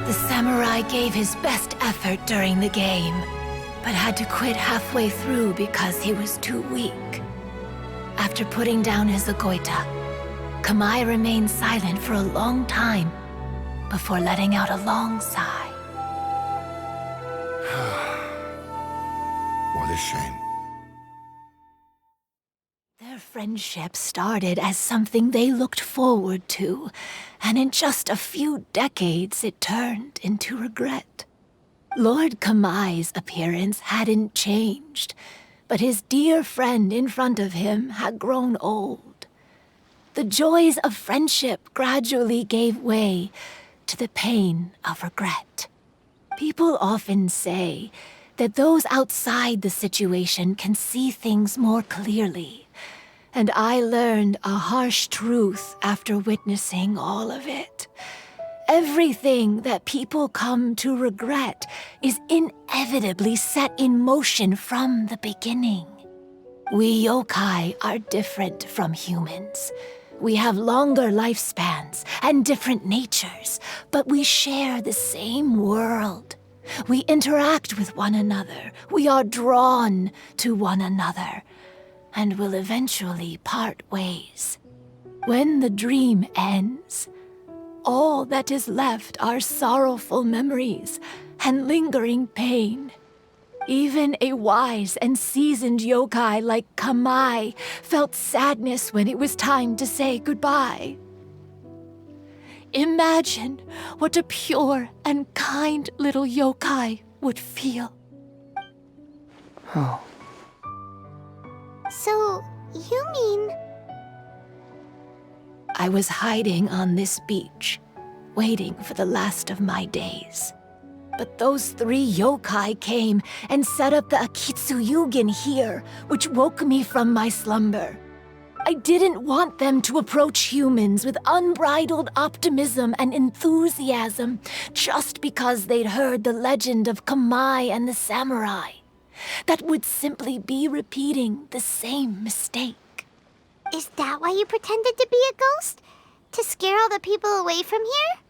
I: The samurai gave his best effort during the game, but had to quit halfway through because he was too weak. After putting down his Agoita, Kamai remained silent for a long time before letting out a long sigh.
O: What a shame.
I: Their friendship started as something they looked forward to, and in just a few decades it turned into regret. Lord Kamai's appearance hadn't changed, but his dear friend in front of him had grown old. The joys of friendship gradually gave way to the pain of regret. People often say that those outside the situation can see things more clearly, and I learned a harsh truth after witnessing all of it. Everything that people come to regret is inevitably set in motion from the beginning. We yokai are different from humans. We have longer lifespans and different natures, but we share the same world. We interact with one another. We are drawn to one another, and will eventually part ways. When the dream ends, all that is left are sorrowful memories and lingering pain. Even a wise and seasoned yokai like Kamai felt sadness when it was time to say goodbye. Imagine what a pure and kind little yokai would feel.
N: Oh.
B: So, you mean...
I: I was hiding on this beach, waiting for the last of my days. But those 3 yokai came and set up the Akitsu Yugen here, which woke me from my slumber. I didn't want them to approach humans with unbridled optimism and enthusiasm just because they'd heard the legend of Kamai and the samurai. That would simply be repeating the same mistake.
B: Is that why you pretended to be a ghost? To scare all the people away from here?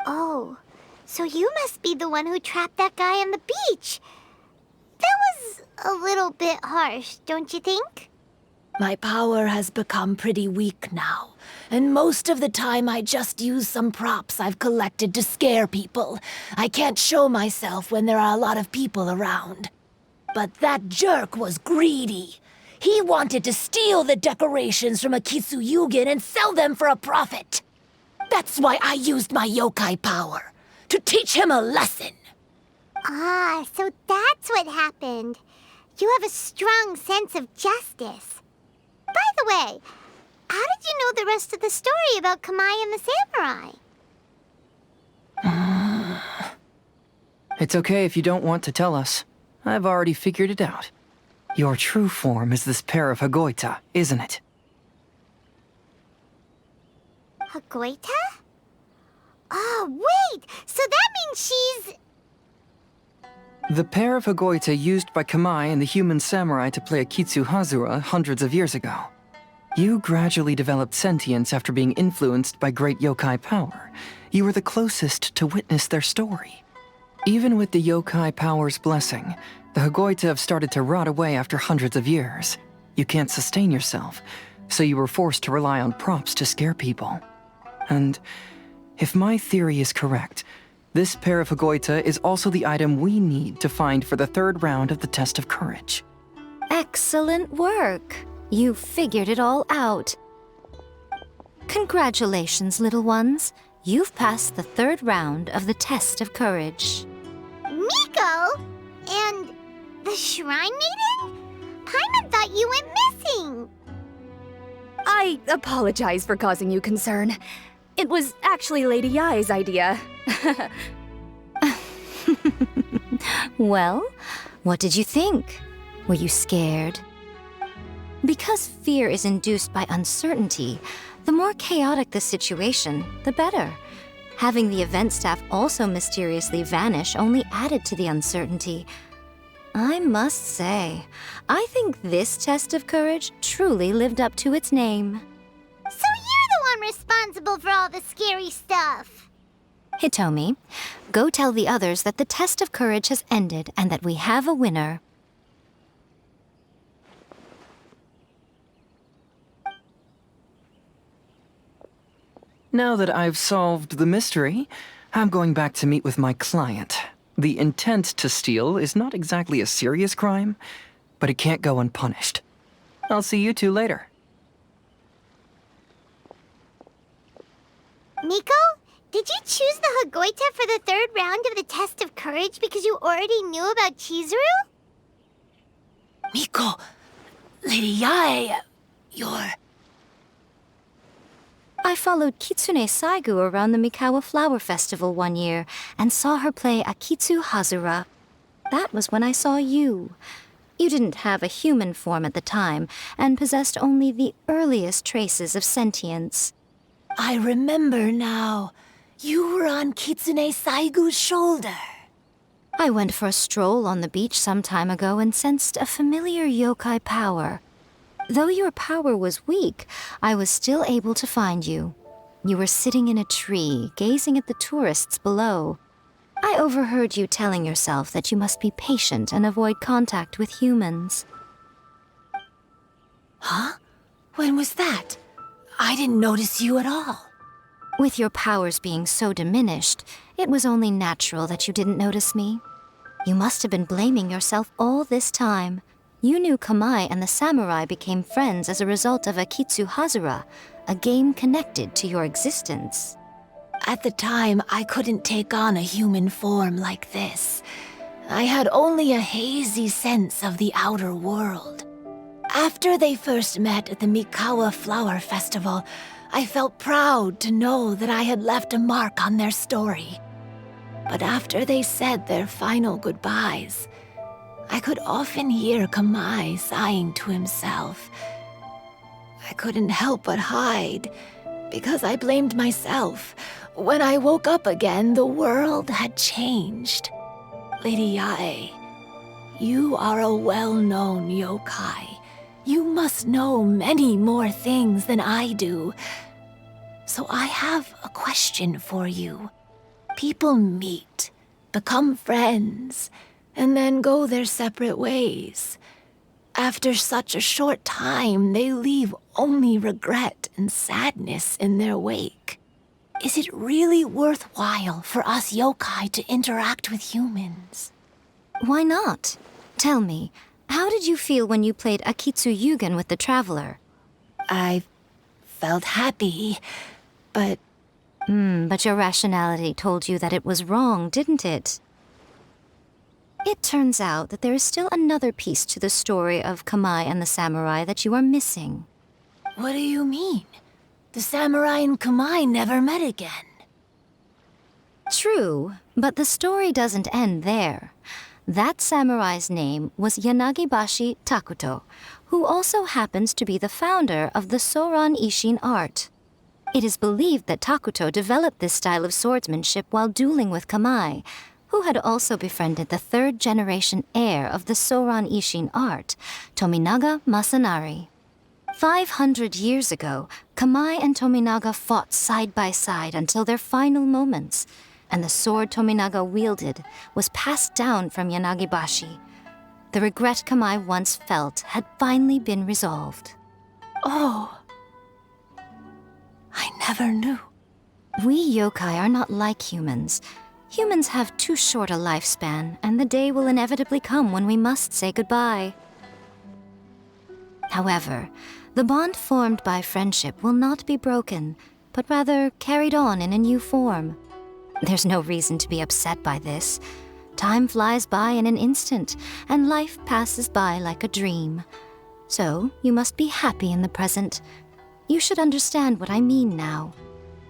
B: Oh, so you must be the one who trapped that guy on the beach. That was a little bit harsh, don't you think?
I: My power has become pretty weak now, and most of the time I just use some props I've collected to scare people. I can't show myself when there are a lot of people around. But that jerk was greedy. He wanted to steal the decorations from Akitsu Yugen and sell them for a profit. That's why I used my yokai power, to teach him a lesson.
B: Ah, so that's what happened. You have a strong sense of justice. By the way, how did you know the rest of the story about Kamai and the samurai?
N: It's okay if you don't want to tell us. I've already figured it out. Your true form is this pair of Hagoita, isn't it?
B: Hagoita? Oh, wait! So that means she's...
N: The pair of Hagoita used by Kamai and the human samurai to play Akitsu Hazura hundreds of years ago. You gradually developed sentience after being influenced by great yokai power. You were the closest to witness their story. Even with the yokai power's blessing, the Hagoita have started to rot away after hundreds of years. You can't sustain yourself, so you were forced to rely on props to scare people. And if my theory is correct, this pair of Hagoita is also the item we need to find for the 3rd round of the test of courage.
P: Excellent work. You figured it all out. Congratulations, little ones. You've passed the 3rd round of the test of courage.
B: Miko? And the Shrine Maiden? Paimon thought you went missing.
D: I apologize for causing you concern. It was actually Lady Yai's idea.
P: Well, what did you think? Were you scared? Because fear is induced by uncertainty, the more chaotic the situation, the better. Having the event staff also mysteriously vanish only added to the uncertainty. I must say, I think this test of courage truly lived up to its name.
B: So you're the one responsible for all the scary stuff.
P: Hitomi, go tell the others that the test of courage has ended and that we have a winner.
N: Now that I've solved the mystery, I'm going back to meet with my client. The intent to steal is not exactly a serious crime, but it can't go unpunished. I'll see you two later.
B: Miko, did you choose the Hagoita for the third round of the test of courage because you already knew about Chizuru?
I: Miko, Lady Yae, you're...
P: I followed Kitsune Saigu around the Mikawa Flower Festival one year and saw her play Akitsu Hazura. That was when I saw you. You didn't have a human form at the time and possessed only the earliest traces of sentience.
I: I remember now. You were on Kitsune Saigu's shoulder.
P: I went for a stroll on the beach some time ago and sensed a familiar yokai power. Though your power was weak, I was still able to find you. You were sitting in a tree, gazing at the tourists below. I overheard you telling yourself that you must be patient and avoid contact with humans.
I: Huh? When was that? I didn't notice you at all.
P: With your powers being so diminished, it was only natural that you didn't notice me. You must have been blaming yourself all this time. You knew Kamai and the samurai became friends as a result of Akitsu Hazura, a game connected to your existence.
I: At the time, I couldn't take on a human form like this. I had only a hazy sense of the outer world. After they first met at the Mikawa Flower Festival, I felt proud to know that I had left a mark on their story. But after they said their final goodbyes, I could often hear Kamai sighing to himself. I couldn't help but hide, because I blamed myself. When I woke up again, the world had changed. Lady Yae, you are a well-known yokai. You must know many more things than I do. So I have a question for you. People meet, become friends, and then go their separate ways. After such a short time, they leave only regret and sadness in their wake. Is it really worthwhile for us yokai to interact with humans?
P: Why not? Tell me, how did you feel when you played Akitsu Yugen with the Traveler?
I: I felt happy, but...
P: But your rationality told you that it was wrong, didn't it? It turns out that there is still another piece to the story of Kamai and the samurai that you are missing.
I: What do you mean? The samurai and Kamai never met again.
P: True, but the story doesn't end there. That samurai's name was Yanagibashi Takuto, who also happens to be the founder of the Soran Ishin art. It is believed that Takuto developed this style of swordsmanship while dueling with Kamai, who had also befriended the third-generation heir of the Soran Ishin art, Tominaga Masanari. 500 years ago, Kamai and Tominaga fought side by side until their final moments, and the sword Tominaga wielded was passed down from Yanagibashi. The regret Kamai once felt had finally been resolved.
I: Oh, I never knew.
P: We yokai are not like humans. Humans have too short a lifespan, and the day will inevitably come when we must say goodbye. However, the bond formed by friendship will not be broken, but rather carried on in a new form. There's no reason to be upset by this. Time flies by in an instant, and life passes by like a dream. So, you must be happy in the present. You should understand what I mean now.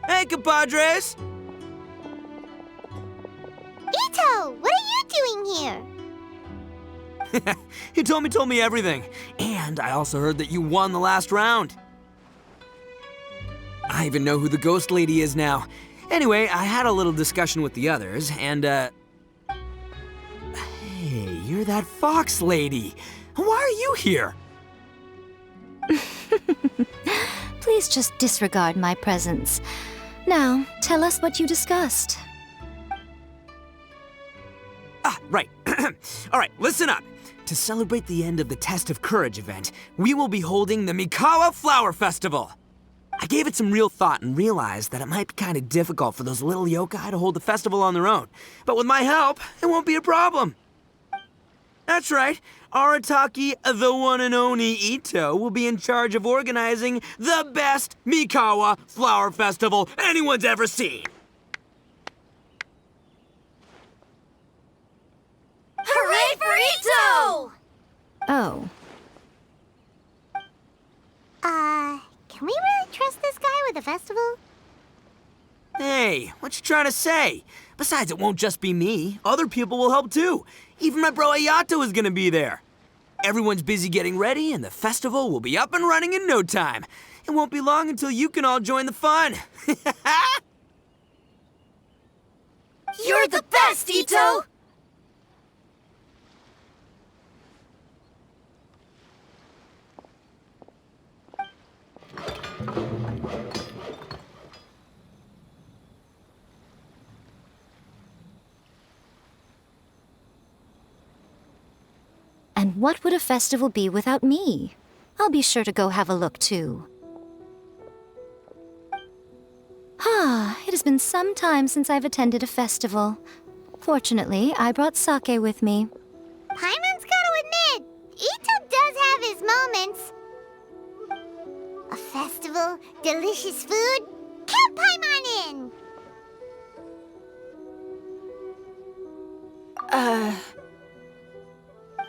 C: Hey, compadres!
B: Ito, what are you doing here?
C: He told me everything. And I also heard that you won the last round. I even know who the ghost lady is now. Anyway, I had a little discussion with the others, and, Hey, you're that fox lady. Why are you here?
P: Please just disregard my presence. Now, tell us what you discussed.
C: Right. All right, listen up. To celebrate the end of the Test of Courage event, we will be holding the Mikawa Flower Festival. I gave it some real thought and realized that it might be kind of difficult for those little yokai to hold the festival on their own. But with my help, it won't be a problem. That's right. Arataki, the one and only Ito, will be in charge of organizing the best Mikawa flower festival anyone's ever seen.
K: Hooray for Ito!
P: Oh.
B: Can we really trust this guy with the festival?
C: Hey, what you trying to say? Besides, it won't just be me. Other people will help too. Even my bro Ayato is gonna be there. Everyone's busy getting ready, and the festival will be up and running in no time. It won't be long until you can all join the fun.
K: You're the best, Ito!
P: And what would a festival be without me? I'll be sure to go have a look too. It has been some time since I've attended a festival. Fortunately, I brought sake with me.
B: Paimon's gotta admit, Ito does have his moments. A festival, delicious food, count Paimon in!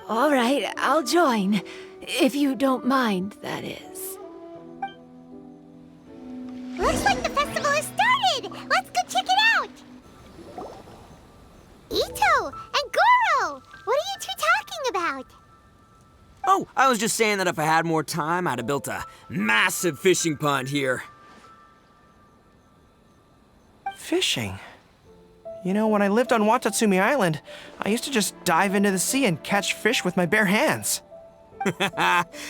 I: All right, I'll join. If you don't mind, that is.
B: Looks like the festival has started! Let's go check it out! Ito and Goro! What are you two talking about?
C: Oh, I was just saying that if I had more time, I'd have built a massive fishing pond here.
F: Fishing? You know, when I lived on Watatsumi Island, I used to just dive into the sea and catch fish with my bare hands.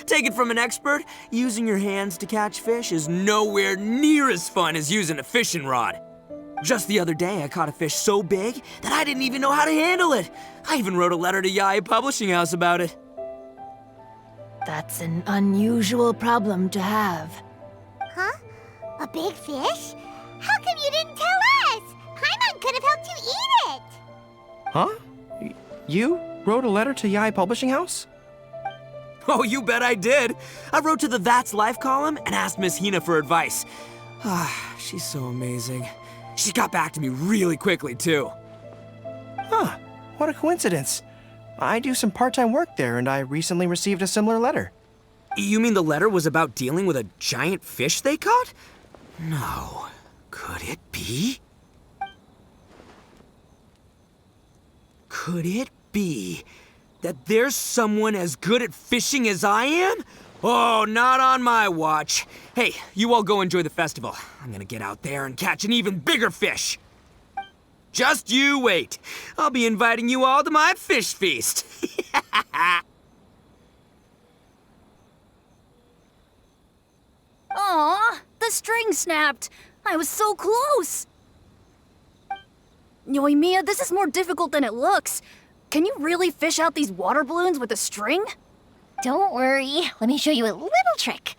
C: Take it from an expert, using your hands to catch fish is nowhere near as fun as using a fishing rod. Just the other day, I caught a fish so big that I didn't even know how to handle it. I even wrote a letter to Yae Publishing House about it.
I: That's an unusual problem to have.
B: Huh? A big fish? How come you didn't tell us? Paimon could have helped you eat it!
F: Huh? You wrote a letter to Yae Publishing House?
C: Oh, you bet I did. I wrote to the That's Life column and asked Miss Hina for advice. She's so amazing. She got back to me really quickly, too.
F: Huh, what a coincidence. I do some part-time work there, and I recently received a similar letter.
C: You mean the letter was about dealing with a giant fish they caught? No. Could it be? Could it be that there's someone as good at fishing as I am? Oh, not on my watch. Hey, you all go enjoy the festival. I'm gonna get out there and catch an even bigger fish. Just you wait. I'll be inviting you all to my fish feast.
D: Aw, the string snapped. I was so close. Yoimiya, this is more difficult than it looks. Can you really fish out these water balloons with a string?
K: Don't worry, let me show you a little trick.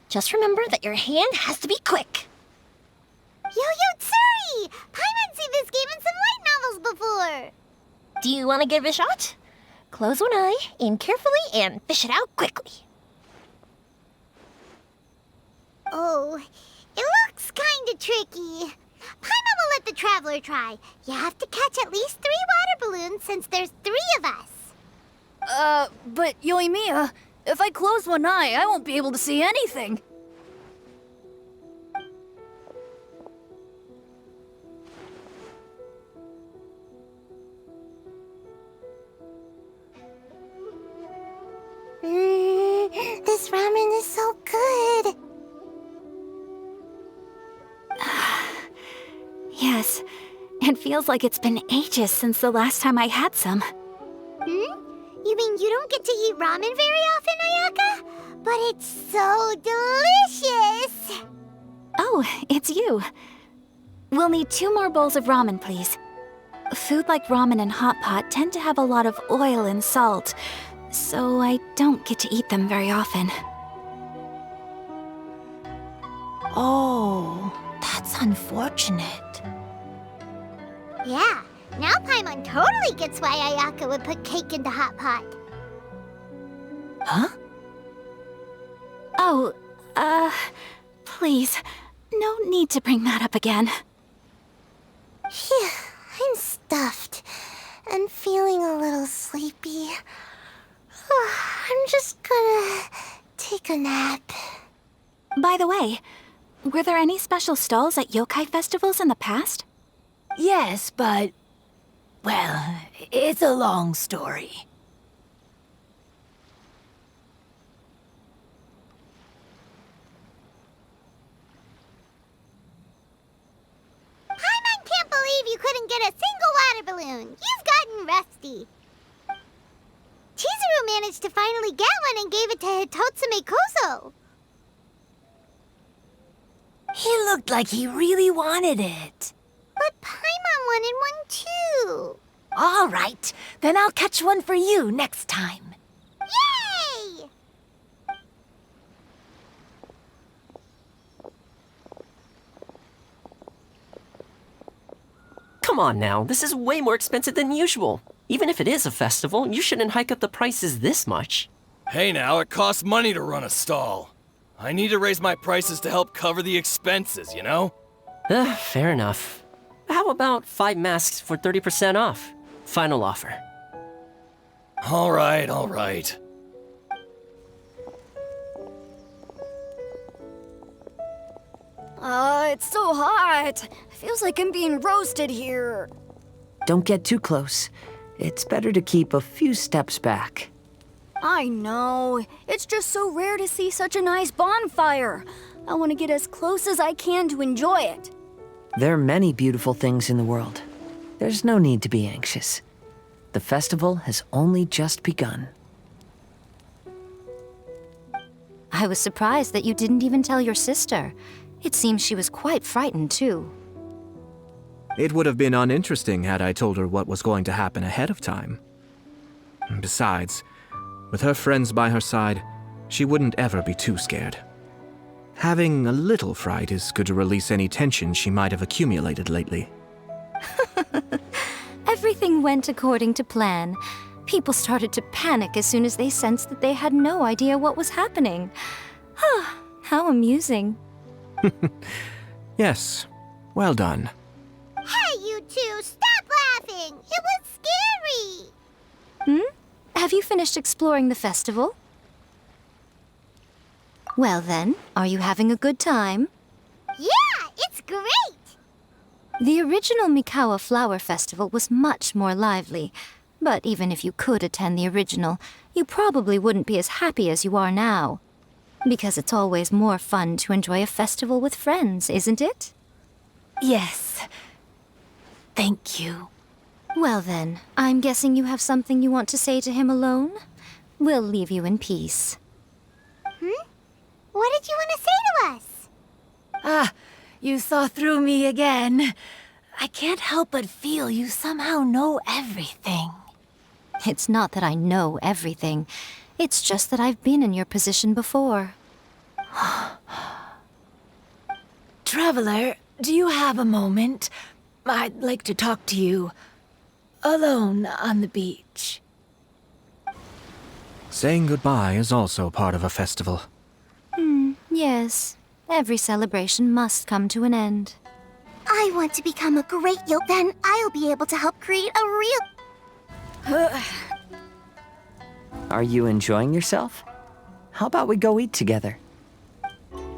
K: Just remember that your hand has to be quick.
B: Yo-Yo Tsuri! Paimon's seen this game in some light novels before!
K: Do you want to give it a shot? Close one eye, aim carefully, and fish it out quickly.
B: Oh, it looks kinda tricky. Paimon will let the traveler try. You have to catch at least 3 water balloons since there's 3 of us.
D: But Yoimiya, if I close one eye, I won't be able to see anything.
B: This ramen is so good.
Q: Yes, it feels like it's been ages since the last time I had some.
B: You mean you don't get to eat ramen very often, Ayaka? But it's so delicious!
Q: Oh, it's you. We'll need 2 more bowls of ramen, please. Food like ramen and hot pot tend to have a lot of oil and salt, so I don't get to eat them very often.
I: Oh, that's unfortunate.
B: Yeah, now Paimon totally gets why Ayaka would put cake in the hot pot.
I: Huh?
Q: Oh, please, no need to bring that up again.
B: Phew, I'm stuffed and feeling a little sleepy. I'm just gonna take a nap.
Q: By the way, were there any special stalls at yokai festivals in the past?
I: Yes, but... well, it's a long story.
B: Paimon can't believe you couldn't get a single water balloon. You've gotten rusty. Chizuru managed to finally get one and gave it to Hitotsume Kozo.
I: He looked like he really wanted it.
B: But Paimon wanted one too.
I: All right, then I'll catch one for you next time.
B: Yay!
J: Come on now, this is way more expensive than usual. Even if it is a festival, you shouldn't hike up the prices this much.
G: Hey now, it costs money to run a stall. I need to raise my prices to help cover the expenses, you know?
J: Fair enough. How about 5 masks for 30% off? Final offer.
G: All right.
D: It's so hot. Feels like I'm being roasted here.
E: Don't get too close. It's better to keep a few steps back.
D: I know. It's just so rare to see such a nice bonfire. I want to get as close as I can to enjoy it.
E: There are many beautiful things in the world. There's no need to be anxious. The festival has only just begun.
P: I was surprised that you didn't even tell your sister. It seems she was quite frightened, too.
A: It would have been uninteresting had I told her what was going to happen ahead of time. Besides, with her friends by her side, she wouldn't ever be too scared. Having a little fright is good to release any tension she might have accumulated lately.
P: Everything went according to plan. People started to panic as soon as they sensed that they had no idea what was happening. How amusing.
A: Yes, well done.
B: Hey, you two, stop laughing! It was scary!
P: Have you finished exploring the festival? Well then, are you having a good time?
B: Yeah, it's great!
P: The original Mikawa Flower Festival was much more lively, but even if you could attend the original, you probably wouldn't be as happy as you are now. Because it's always more fun to enjoy a festival with friends, isn't it?
I: Yes. Thank you.
P: Well then, I'm guessing you have something you want to say to him alone? We'll leave you in peace.
B: What did you want to say to us?
I: You saw through me again. I can't help but feel you somehow know everything.
P: It's not that I know everything. It's just that I've been in your position before.
I: Traveler, do you have a moment? I'd like to talk to you. Alone on the beach.
A: Saying goodbye is also part of a festival.
P: Yes. Every celebration must come to an end.
L: I want to become a great yoke, then I'll be able to help create a real...
E: Are you enjoying yourself? How about we go eat together?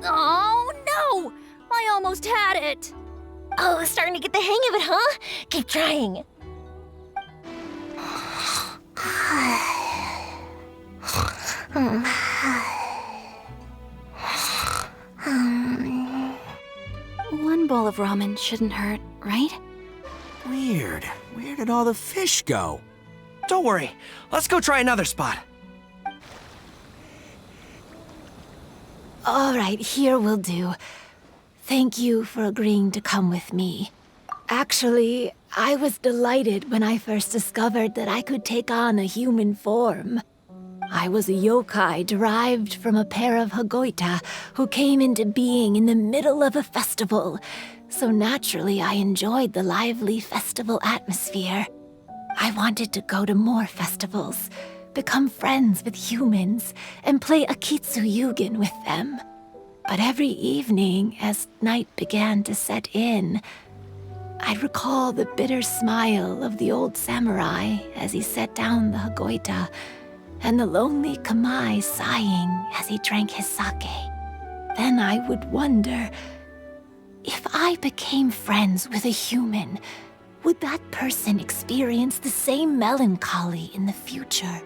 Q: Oh, no! I almost had it!
K: Oh, starting to get the hang of it, huh? Keep trying.
Q: One bowl of ramen shouldn't hurt, right?
F: Weird. Where did all the fish go? Don't worry. Let's go try another spot.
I: All right, here will do. Thank you for agreeing to come with me. Actually, I was delighted when I first discovered that I could take on a human form. I was a yokai derived from a pair of Hagoita who came into being in the middle of a festival, so naturally I enjoyed the lively festival atmosphere. I wanted to go to more festivals, become friends with humans, and play Akitsu Yugen with them. But every evening, as night began to set in, I'd recall the bitter smile of the old samurai as he set down the Hagoita, and the lonely Kamai sighing as he drank his sake. Then I would wonder, if I became friends with a human, would that person experience the same melancholy in the future?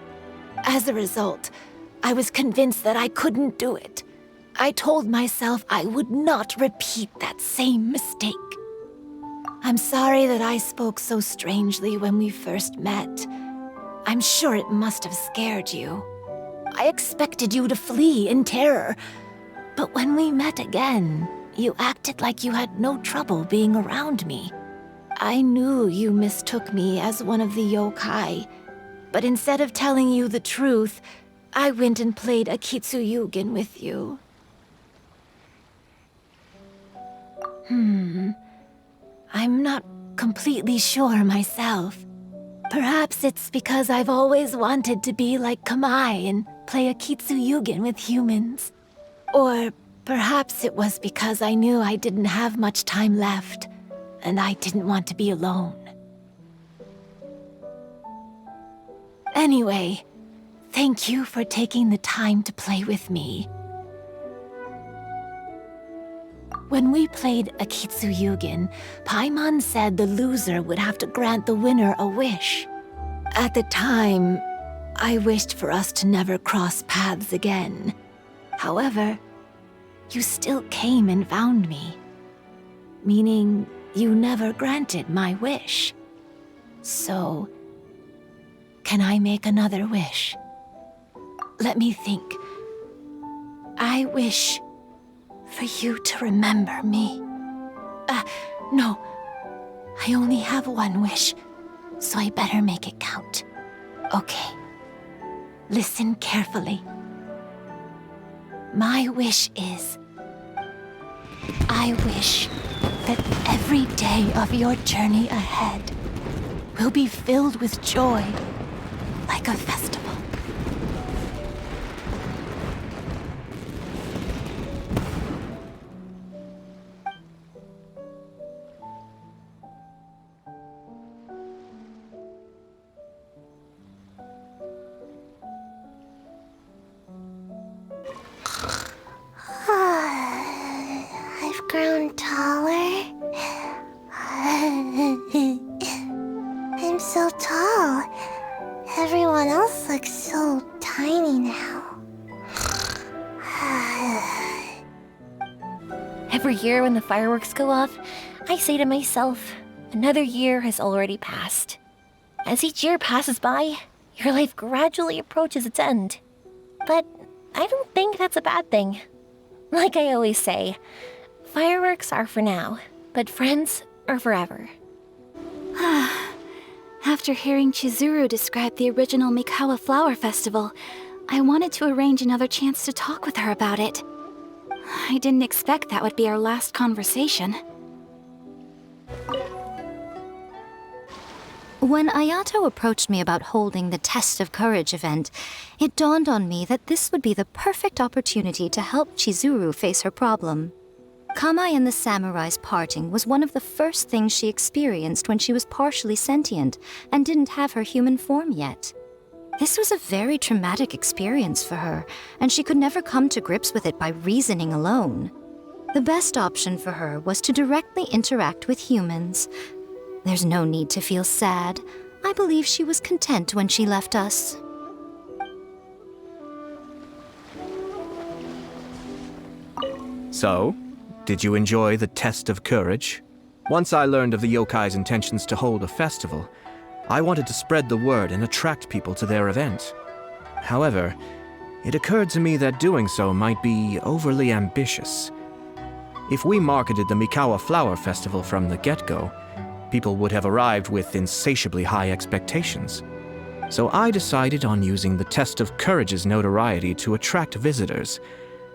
I: As a result, I was convinced that I couldn't do it. I told myself I would not repeat that same mistake. I'm sorry that I spoke so strangely when we first met. I'm sure it must have scared you. I expected you to flee in terror, but when we met again, you acted like you had no trouble being around me. I knew you mistook me as one of the yokai, but instead of telling you the truth, I went and played Akitsu Yugen with you. I'm not completely sure myself. Perhaps it's because I've always wanted to be like Kamai and play Akitsu Yugen with humans. Or perhaps it was because I knew I didn't have much time left, and I didn't want to be alone. Anyway, thank you for taking the time to play with me. When we played Akitsu Yugen, Paimon said the loser would have to grant the winner a wish. At the time, I wished for us to never cross paths again. However, you still came and found me, meaning you never granted my wish. So, can I make another wish? Let me think. I wish for you to remember me. No. I only have one wish, so I better make it count. Okay. Listen carefully. My wish is, I wish that every day of your journey ahead will be filled with joy, like a festival.
B: I've grown taller. I'm so tall. Everyone else looks so tiny now.
K: Every year when the fireworks go off, I say to myself, another year has already passed. As each year passes by, your life gradually approaches its end. But I don't think that's a bad thing. Like I always say, fireworks are for now, but friends are forever.
Q: After hearing Chizuru describe the original Mikawa Flower Festival, I wanted to arrange another chance to talk with her about it. I didn't expect that would be our last conversation.
P: When Ayato approached me about holding the Test of Courage event, it dawned on me that this would be the perfect opportunity to help Chizuru face her problem. Kamai and the samurai's parting was one of the first things she experienced when she was partially sentient and didn't have her human form yet. This was a very traumatic experience for her, and she could never come to grips with it by reasoning alone. The best option for her was to directly interact with humans. There's no need to feel sad. I believe she was content when she left us.
A: So, did you enjoy the Test of Courage? Once I learned of the yokai's intentions to hold a festival, I wanted to spread the word and attract people to their event. However, it occurred to me that doing so might be overly ambitious. If we marketed the Mikawa Flower Festival from the get-go, people would have arrived with insatiably high expectations. So I decided on using the test of courage's notoriety to attract visitors,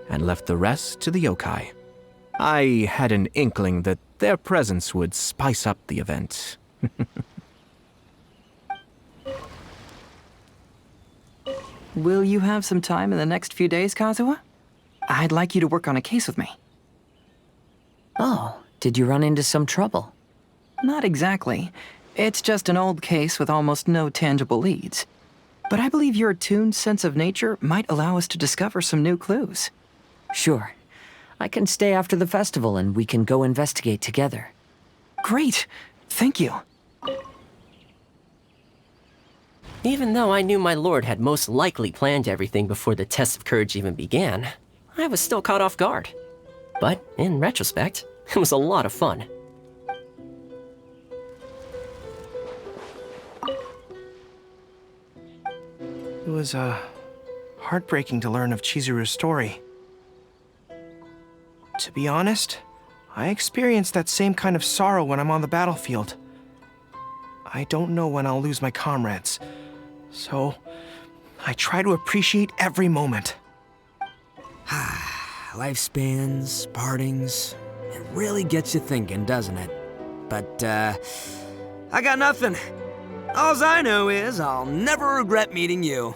A: and left the rest to the yokai. I had an inkling that their presence would spice up the event.
N: Will you have some time in the next few days, Kazuha? I'd like you to work on a case with me.
E: Oh, did you run into some trouble?
N: Not exactly. It's just an old case with almost no tangible leads. But I believe your attuned sense of nature might allow us to discover some new clues.
E: Sure. I can stay after the festival and we can go investigate together.
N: Great! Thank you.
J: Even though I knew my lord had most likely planned everything before the test of courage even began, I was still caught off guard. But in retrospect, it was a lot of fun.
F: It was, heartbreaking to learn of Chizuru's story. To be honest, I experienced that same kind of sorrow when I'm on the battlefield. I don't know when I'll lose my comrades, so I try to appreciate every moment.
C: Lifespans, partings, it really gets you thinking, doesn't it? But, I got nothing. Alls I know is I'll never regret meeting you.